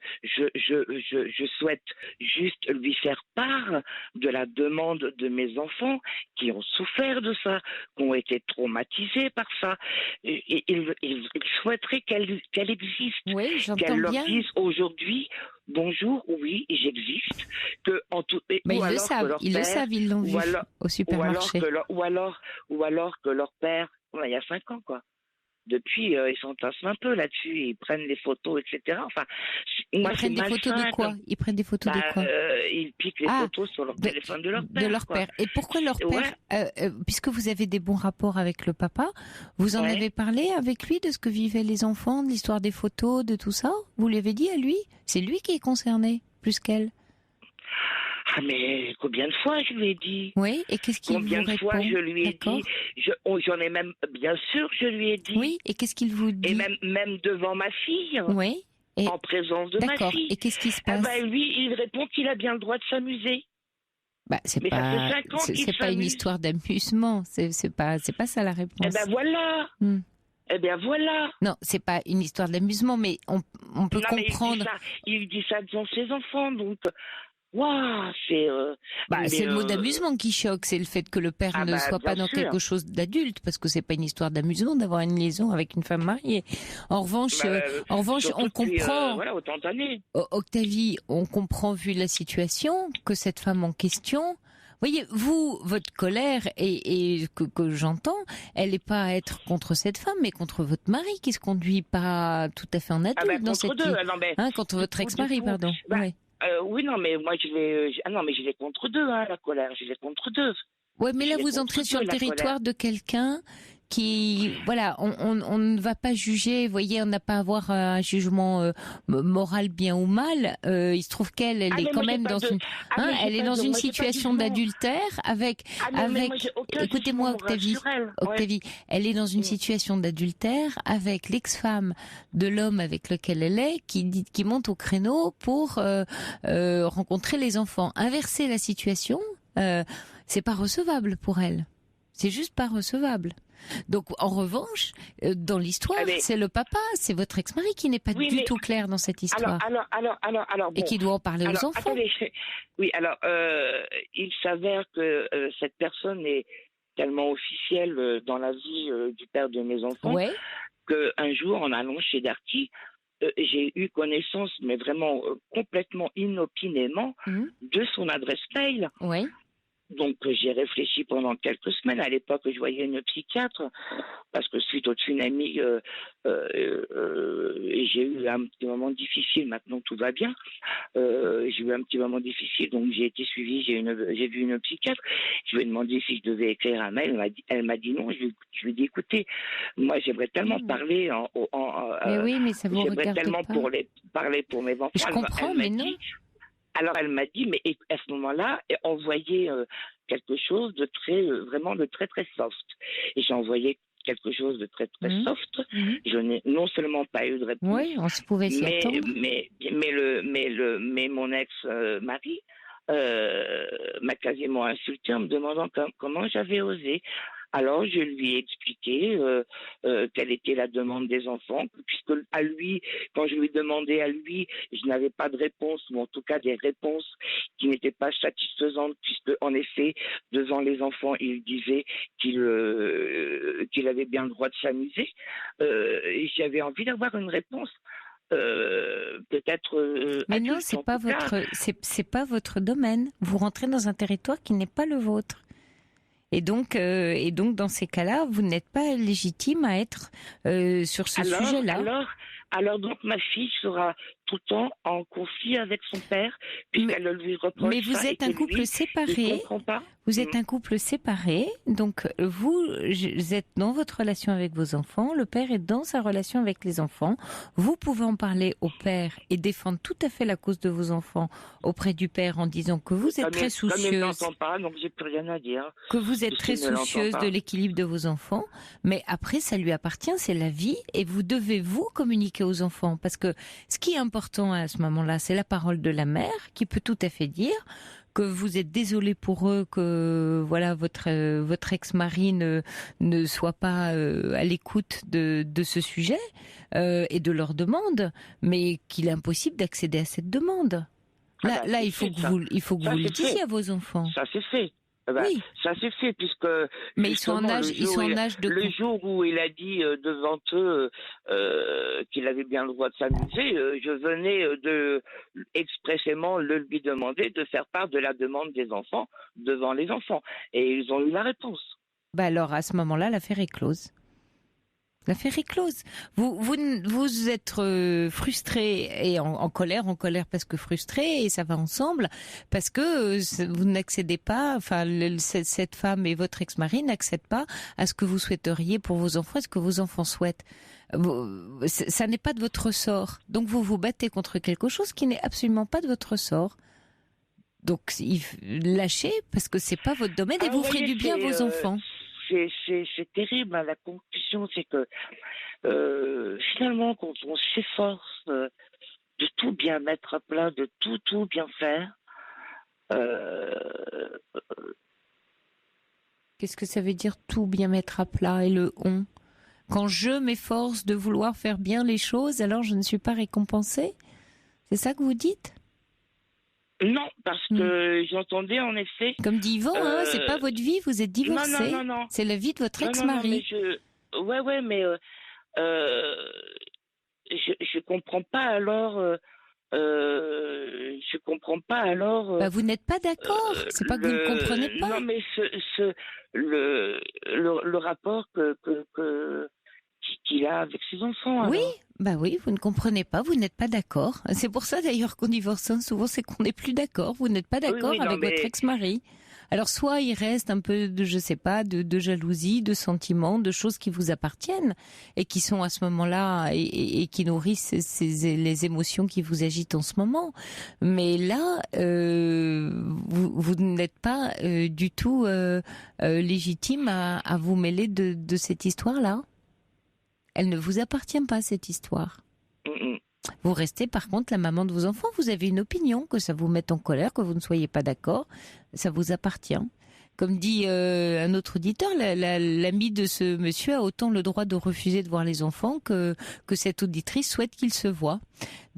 souhaite juste lui faire part de la demande de mes enfants qui ont souffert de ça, qui ont été traumatisés par ça. Et ils souhaiteraient qu'elle existe. Oui, j'entends qu'elle leur bien. dise aujourd'hui: bonjour, oui, j'existe. Mais ils le savent, ils l'ont vu au supermarché. Ou alors que leur père, il y a 5 ans, quoi. Depuis, ils s'entassent un peu là-dessus, ils prennent des photos, etc. Enfin, ils prennent des photos de quoi? Ils prennent des photos de quoi? Ils piquent les photos sur leur téléphone de leur père. De leur père. Et pourquoi leur père, puisque vous avez des bons rapports avec le papa, vous en avez parlé avec lui de ce que vivaient les enfants, de l'histoire des photos, de tout ça? Vous lui avez dit à lui? C'est lui qui est concerné, plus qu'elle. Ah, mais combien de fois je lui ai dit? Oui, et qu'est-ce qu'il vous répond? Combien de fois je lui ai dit? J'en ai même, bien sûr, je lui ai dit. Oui, et qu'est-ce qu'il vous dit? Et même devant ma fille. Oui. Et... en présence de ma fille. Et qu'est-ce qui se passe? Lui, il répond qu'il a bien le droit de s'amuser. C'est pas une histoire d'amusement. C'est pas ça la réponse. Voilà. Eh bien voilà. Non, c'est pas une histoire d'amusement, mais on peut comprendre. Il dit ça devant ses enfants, donc. Waouh, c'est le mot d'amusement qui choque, c'est le fait que le père ne soit pas dans quelque chose d'adulte, parce que c'est pas une histoire d'amusement d'avoir une liaison avec une femme mariée. En revanche, on comprend. Voilà, autant d'années. Octavie, on comprend vu la situation que cette femme en question. Voyez, vous, votre colère et que j'entends, elle n'est pas à être contre cette femme, mais contre votre mari qui se conduit pas tout à fait en adulte dans cette vie. Contre votre ex-mari, pardon. Oui, non, mais moi, je l'ai contre deux, la colère. Je l'ai contre deux. Ouais, mais là, vous entrez sur le territoire de quelqu'un qui, voilà, on ne va pas juger, vous voyez, on n'a pas à avoir un jugement moral bien ou mal. Il se trouve qu'elle est quand même dans une situation d'adultère avec. Écoutez-moi, Octavie, elle est dans une situation d'adultère avec l'ex-femme de l'homme avec lequel elle est, qui monte au créneau pour rencontrer les enfants. Inverser la situation, c'est pas recevable pour elle. C'est juste pas recevable. Donc, en revanche, dans l'histoire, c'est le papa, c'est votre ex-mari qui n'est pas du tout clair dans cette histoire. Alors, et qui doit en parler aux enfants. Attendez, il s'avère que cette personne est tellement officielle dans la vie du père de mes enfants qu'un jour, en allant chez Darty, j'ai eu connaissance, mais vraiment complètement inopinément, de son adresse mail. Oui. Donc j'ai réfléchi pendant quelques semaines. À l'époque, je voyais une psychiatre parce que suite au tsunami, j'ai eu un petit moment difficile. Maintenant, tout va bien. J'ai eu un petit moment difficile, donc j'ai été suivie. J'ai vu une psychiatre. Je lui ai demandé si je devais écrire un mail. Elle m'a dit non. Je lui ai dit écoutez, moi j'aimerais tellement parler mais oui, mais ça vous j'aimerais regarde tellement pas. parler pour mes enfants. Je comprends, mais non. Alors elle m'a dit, mais à ce moment-là, envoyez quelque chose de très, vraiment de très très soft. Et j'ai envoyé quelque chose de très très soft. Je n'ai non seulement pas eu de réponse, oui, on se pouvait s'y attendre. Mais mon ex-mari m'a quasiment insulté en me demandant comment j'avais osé. Alors, je lui ai expliqué quelle était la demande des enfants, puisque à lui, quand je lui demandais à lui, je n'avais pas de réponse, ou en tout cas des réponses qui n'étaient pas satisfaisantes, puisque en effet, devant les enfants, il disait qu'il avait bien le droit de s'amuser. Et j'avais envie d'avoir une réponse. Peut-être. Mais non, c'est pas votre domaine. Vous rentrez dans un territoire qui n'est pas le vôtre. Et donc, dans ces cas-là, vous n'êtes pas légitime à être sur ce sujet-là. Alors donc ma fille sera tout le temps en conflit avec son père, puisqu'elle lui reproche. Mais vous êtes un couple séparé. Vous êtes un couple séparé, donc vous êtes dans votre relation avec vos enfants, le père est dans sa relation avec les enfants. Vous pouvez en parler au père et défendre tout à fait la cause de vos enfants auprès du père en disant que vous êtes très soucieuse. Comme il n'entend pas, donc j'ai plus rien à dire. Que vous êtes très soucieuse de l'équilibre de vos enfants, mais après ça lui appartient, c'est la vie, et vous devez vous communiquer aux enfants, parce que ce qui est important à ce moment-là, c'est la parole de la mère qui peut tout à fait dire que vous êtes désolé pour eux, que voilà votre ex-mari ne soit pas à l'écoute de ce sujet et de leur demande, mais qu'il est impossible d'accéder à cette demande. Là, il faut que vous le disiez à vos enfants. Ça c'est fait. Oui. Ça s'est fait puisque. Mais ils sont en âge de. Le jour où il a dit devant eux qu'il avait bien le droit de s'amuser, je venais expressément lui demander de faire part de la demande des enfants devant les enfants, et ils ont eu la réponse. Alors à ce moment-là, l'affaire est close. L'affaire est close. Vous êtes frustré et en colère parce que frustré, et ça va ensemble, parce que vous n'accédez pas, enfin cette femme et votre ex-mari n'accèdent pas à ce que vous souhaiteriez pour vos enfants, à ce que vos enfants souhaitent. Ça n'est pas de votre ressort. Donc vous vous battez contre quelque chose qui n'est absolument pas de votre ressort. Donc lâchez, parce que c'est pas votre domaine, et vous ferez du bien à vos enfants. C'est terrible. La conclusion, c'est que finalement, quand on s'efforce de tout bien mettre à plat, de tout bien faire, qu'est-ce que ça veut dire tout bien mettre à plat, et le on? Quand je m'efforce de vouloir faire bien les choses, alors je ne suis pas récompensée? C'est ça que vous dites? Non, parce que j'entendais en effet. Comme dit Yvan, c'est pas votre vie, vous êtes divorcé. Non. C'est la vie de votre ex-mari. Ouais, mais je comprends pas alors. Je comprends pas alors. Vous n'êtes pas d'accord. C'est pas que vous ne comprenez pas. Non, mais le rapport qu'il a avec ses enfants. Oui. Alors. Oui, vous ne comprenez pas, vous n'êtes pas d'accord. C'est pour ça d'ailleurs qu'on divorce souvent, c'est qu'on n'est plus d'accord. Vous n'êtes pas d'accord avec votre ex-mari. Alors soit il reste un peu de, je sais pas, de jalousie, de sentiments, de choses qui vous appartiennent et qui sont à ce moment-là et qui nourrissent les émotions qui vous agitent en ce moment. Mais là, vous n'êtes pas du tout légitime à vous mêler de cette histoire-là. Elle ne vous appartient pas, cette histoire. Vous restez par contre la maman de vos enfants. Vous avez une opinion, que ça vous mette en colère, que vous ne soyez pas d'accord. Ça vous appartient. Comme dit un autre auditeur, l'ami de ce monsieur a autant le droit de refuser de voir les enfants que cette auditrice souhaite qu'ils se voient.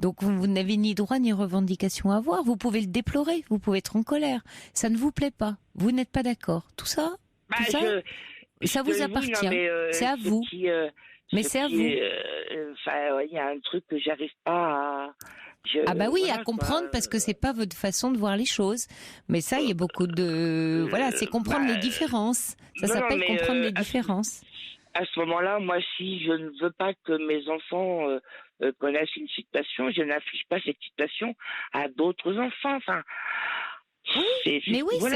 Donc vous n'avez ni droit ni revendication à voir. Vous pouvez le déplorer, vous pouvez être en colère. Ça ne vous plaît pas. Vous n'êtes pas d'accord. Tout ça, ça vous appartient. C'est à vous. Mais c'est à vous. Il y a un truc que j'arrive pas à... à comprendre, parce que c'est pas votre façon de voir les choses. Mais ça, il y a beaucoup de... c'est comprendre les différences. Ça s'appelle comprendre les différences. À ce moment-là, moi, si je ne veux pas que mes enfants connaissent une situation, je n'affiche pas cette situation à d'autres enfants. Enfin, c'est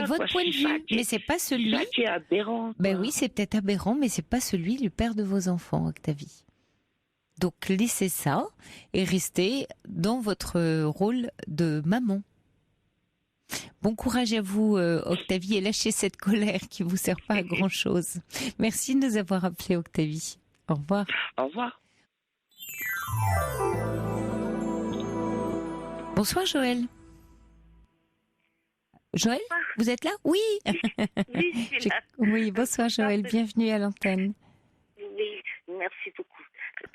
votre point de vue, mais c'est pas celui. Ça qui est aberrant. Oui, c'est peut-être aberrant, mais c'est pas celui du père de vos enfants, Octavie. Donc laissez ça et restez dans votre rôle de maman. Bon courage à vous, Octavie, et lâchez cette colère qui vous sert pas à grand chose. Merci de nous avoir appelé, Octavie. Au revoir. Au revoir. Bonsoir, Joël. Joël, vous êtes là? Oui. Oui, je suis là. Oui, bonsoir, Joël. Bienvenue à l'antenne. Oui, merci beaucoup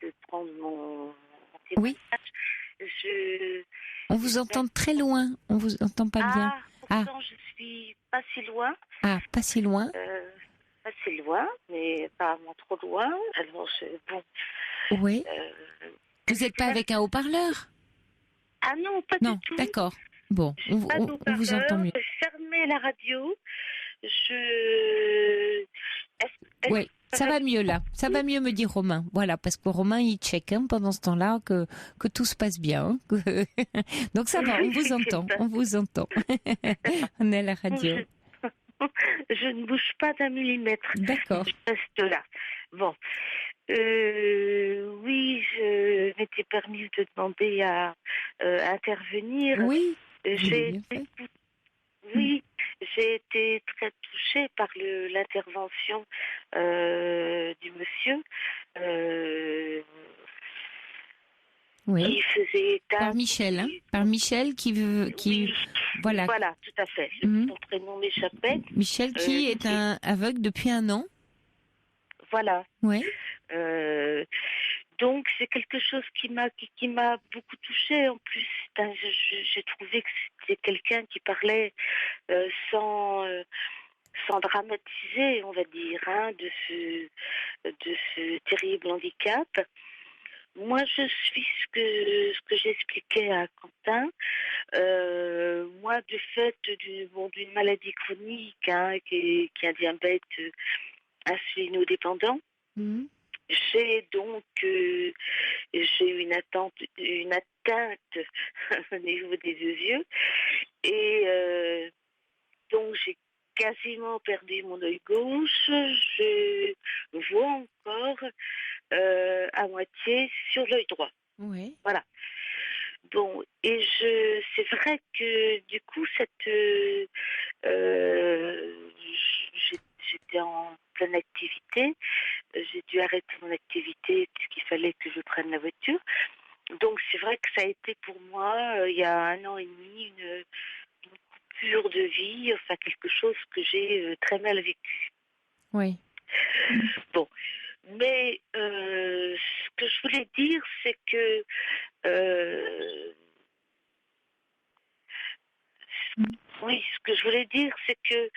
de prendre mon témoignage. On vous entend très loin. On vous entend pas bien. Pourtant, je suis pas si loin. Pas si loin. Pas si loin, mais pas vraiment trop loin. Alors, Oui. Vous n'êtes pas avec un haut-parleur? Ah non, pas du tout. D'accord. Bon, on vous entend mieux. Fermez la radio. Oui, ça va mieux là. Ça va mieux, me dit Romain. Voilà, parce que Romain, il check pendant ce temps-là que tout se passe bien. Donc ça va, on vous entend. On vous entend. On est à la radio. Je ne bouge pas d'un millimètre. D'accord. Je reste là. Bon. Oui, je m'étais permise de demander à intervenir. Oui. J'ai été très touchée par l'intervention du monsieur. Oui. Qui faisait par Michel, par Michel qui voilà. Voilà, tout à fait. Son prénom m'échappait. Michel qui est un aveugle depuis 1 an. Voilà. Oui. Donc c'est quelque chose qui m'a beaucoup touchée. En plus, j'ai trouvé que c'était quelqu'un qui parlait sans dramatiser, on va dire, de ce terrible handicap. Moi, je suis ce que j'expliquais à Quentin. Moi, du fait d'une maladie chronique, qui est un diabète insulino-dépendant, j'ai donc une atteinte au niveau des 2 yeux, et donc j'ai quasiment perdu mon œil gauche. Je vois encore à moitié sur l'œil droit. Oui. Voilà. Bon, et c'est vrai que du coup j'étais en pleine activité. J'ai dû arrêter mon activité puisqu'il fallait que je prenne la voiture. Donc c'est vrai que ça a été pour moi, il y a 1 an et demi, une coupure de vie, enfin quelque chose que j'ai très mal vécu. Oui. Bon, mais ce que je voulais dire, c'est que ce que je voulais dire, c'est que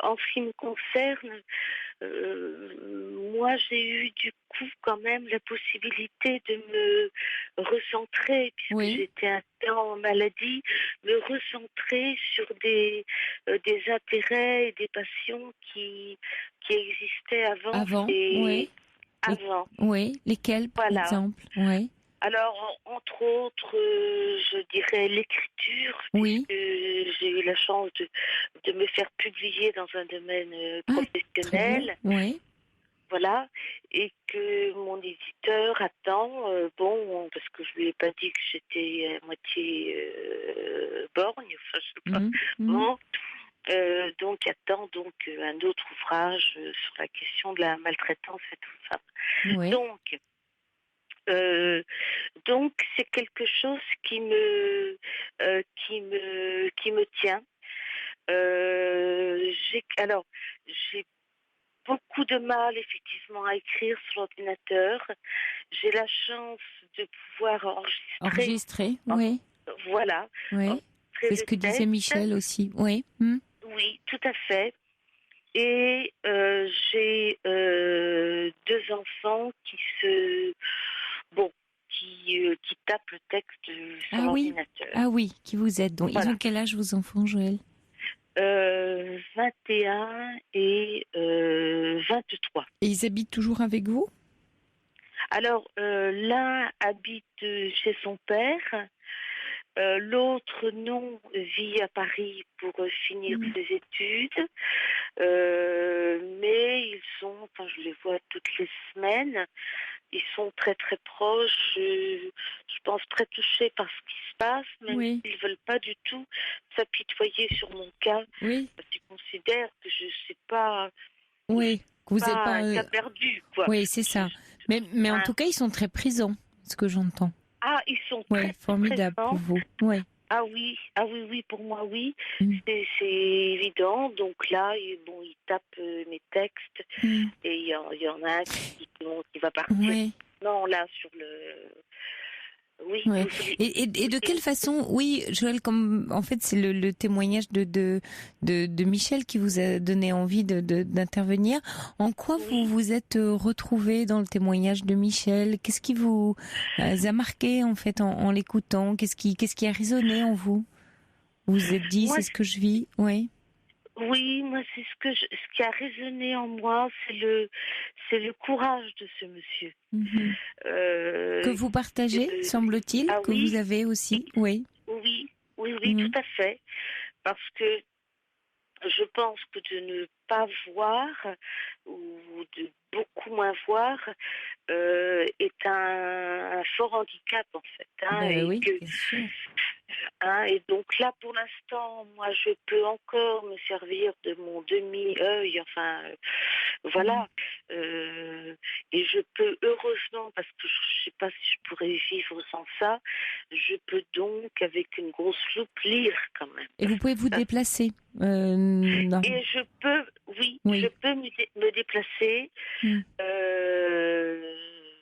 en ce qui me concerne, moi j'ai eu du coup quand même la possibilité de me recentrer, puisque j'étais un temps en maladie, me recentrer sur des intérêts et des passions qui existaient avant. Avant. Oui, lesquels par exemple? Oui. Alors, entre autres, je dirais l'écriture. Oui. J'ai eu la chance de me faire publier dans un domaine professionnel. Oui. Voilà. Et que mon éditeur attend, parce que je lui ai pas dit que j'étais à moitié borgne, enfin, je sais pas. Bon. Donc attend un autre ouvrage sur la question de la maltraitance et tout ça. Oui. Donc c'est quelque chose qui me tient. J'ai beaucoup de mal effectivement à écrire sur l'ordinateur. J'ai la chance de pouvoir enregistrer. Oui. Voilà. Oui. C'est ce que disait Michel aussi. Oui. Oui, tout à fait. Et j'ai 2 enfants qui tapent le texte sur l'ordinateur. Ah oui, qui vous aident. Donc, voilà. Ils ont quel âge vos enfants, Joël? 21 et 23. Et ils habitent toujours avec vous? Alors, l'un habite chez son père, l'autre non, vit à Paris pour finir ses études, mais je les vois toutes les semaines, ils sont très très proches, je pense très touchés par ce qui se passe, même s'ils ne veulent pas du tout s'apitoyer sur mon cas, parce qu'ils considèrent que je ne sais pas... Oui, que vous n'êtes pas un cas perdu, quoi. Oui, c'est ça. Mais en tout cas, ils sont très présents, ce que j'entends. Ah, ils sont très formidable présents. pour vous. Oui. Ah oui, pour moi, oui. C'est évident. Donc là, ils tapent mes textes et il y en a un qui va partir. Non, là, sur le... Oui. Ouais. Et de quelle façon, Joël, comme en fait c'est le témoignage de Michel qui vous a donné envie d'intervenir. En quoi vous vous êtes retrouvés dans le témoignage de Michel? Qu'est-ce qui vous a marqué en fait en l'écoutant? Qu'est-ce qui a résonné en vous? Vous vous êtes dit c'est ce que je vis, oui. Oui, moi c'est ce qui a résonné en moi, c'est le courage de ce monsieur. Que vous partagez, semble-t-il, que vous avez aussi, oui. Oui, tout à fait, parce que je pense que de ne pas voir ou de beaucoup moins voir est un fort handicap en fait. Oui, bien sûr. Et donc là, pour l'instant, moi, je peux encore me servir de mon demi-œil, voilà. Et je peux, heureusement, parce que je ne sais pas si je pourrais vivre sans ça, je peux donc, avec une grosse loupe, lire quand même. Et vous pouvez vous déplacer non. Et je peux, je peux me déplacer.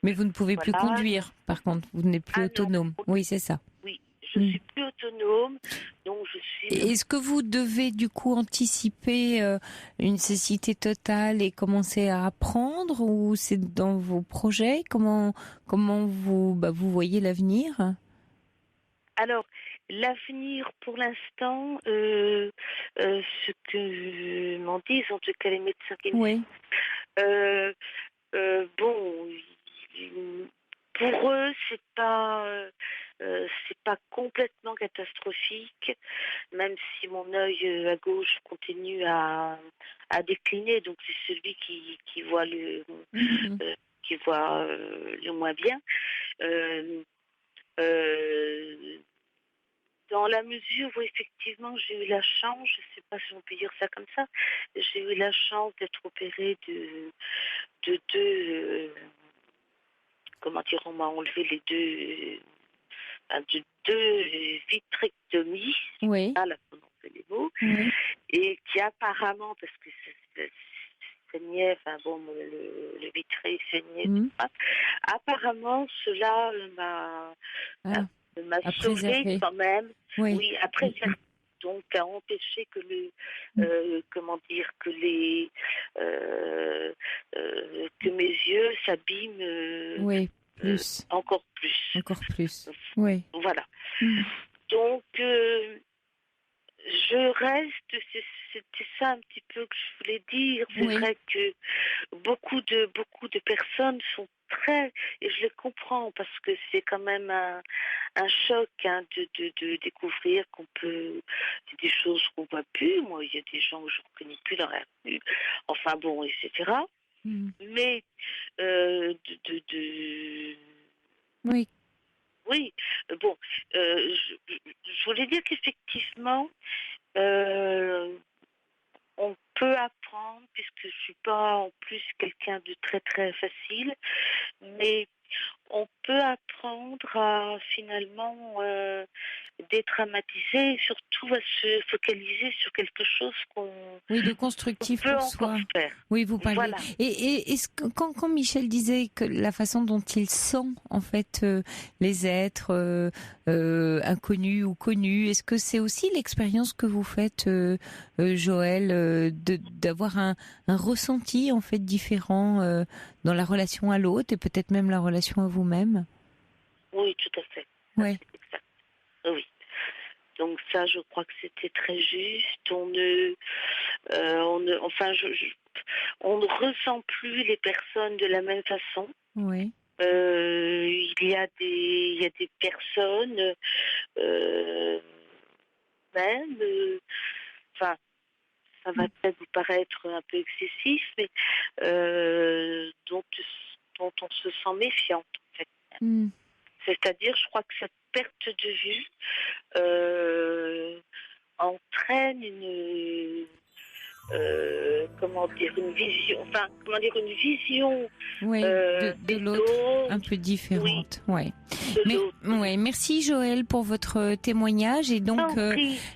Mais vous ne pouvez plus conduire, par contre. Vous n'êtes plus autonome. Non. Oui, c'est ça. Oui, je suis plus autonome, donc je suis... Est-ce que vous devez du coup anticiper une cécité totale et commencer à apprendre, ou c'est dans vos projets? Comment vous voyez l'avenir? Alors, l'avenir, pour l'instant, ce que m'en disent, en tout cas les médecins qui me disent, pour eux, c'est pas complètement catastrophique, même si mon œil à gauche continue à décliner, donc c'est celui qui voit le moins bien. Dans la mesure où effectivement j'ai eu la chance, je ne sais pas si on peut dire ça comme ça, j'ai eu la chance d'être opérée de deux, comment dire, on m'a enlevé les deux vitrectomies, là on en fait les mots, et qui apparemment, parce que saignait, le vitré saignait, apparemment cela m'a sauvé quand même, à préserver, donc à empêcher que que mes yeux s'abîment encore plus. Voilà. Donc je reste, c'était ça un petit peu que je voulais dire. C'est vrai que beaucoup de personnes sont très, et je les comprends parce que c'est quand même un choc de découvrir qu'on peut, c'est des choses qu'on voit plus. Moi, il y a des gens que je ne reconnais plus dans la rue, etc. Mais je voulais dire qu'effectivement, on peut apprendre, puisque je suis pas en plus quelqu'un de très très facile, mais on peut apprendre à finalement dédramatiser et surtout à se focaliser sur quelque chose de constructif peut pour encore soi. faire. Oui, vous parlez. Voilà. Et est-ce que, quand Michel disait que la façon dont il sent en fait les êtres inconnus ou connus, est-ce que c'est aussi l'expérience que vous faites, Joël, d'avoir un ressenti en fait différent dans la relation à l'autre et peut-être même la relation à vous-même? Oui, tout à fait. Ouais. Exact. Oui. Donc ça, je crois que c'était très juste. On ne ressent plus les personnes de la même façon. Oui. Il y a des personnes ça va peut-être vous paraître un peu excessif, mais dont on se sent méfiante en fait. C'est-à-dire, je crois que cette perte de vue entraîne une vision de l'autre un peu différente. Oui. Ouais. Merci Joël pour votre témoignage et donc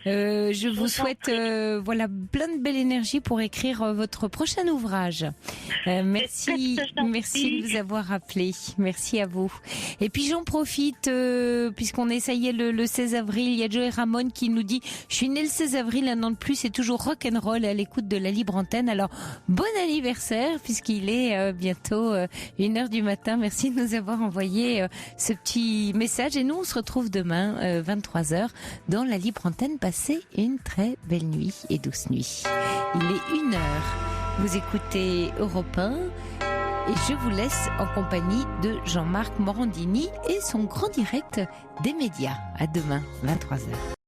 je vous souhaite plein de belle énergie pour écrire votre prochain ouvrage. Merci de vous avoir appelé. Merci à vous. Et puis j'en profite puisqu'on est, ça y est, le 16 avril, il y a Joey Ramon qui nous dit: je suis né le 16 avril, un an de plus, c'est toujours rock'n'roll à l'écoute de la libre antenne. Alors bon anniversaire puisqu'il est bientôt 1h du matin. Merci de nous avoir envoyé ce petit message et nous on se retrouve demain 23h dans la libre antenne. Passez une très belle nuit et douce nuit. Il est 1h. Vous écoutez Europe 1 et je vous laisse en compagnie de Jean-Marc Morandini et son grand direct des médias. À demain 23h.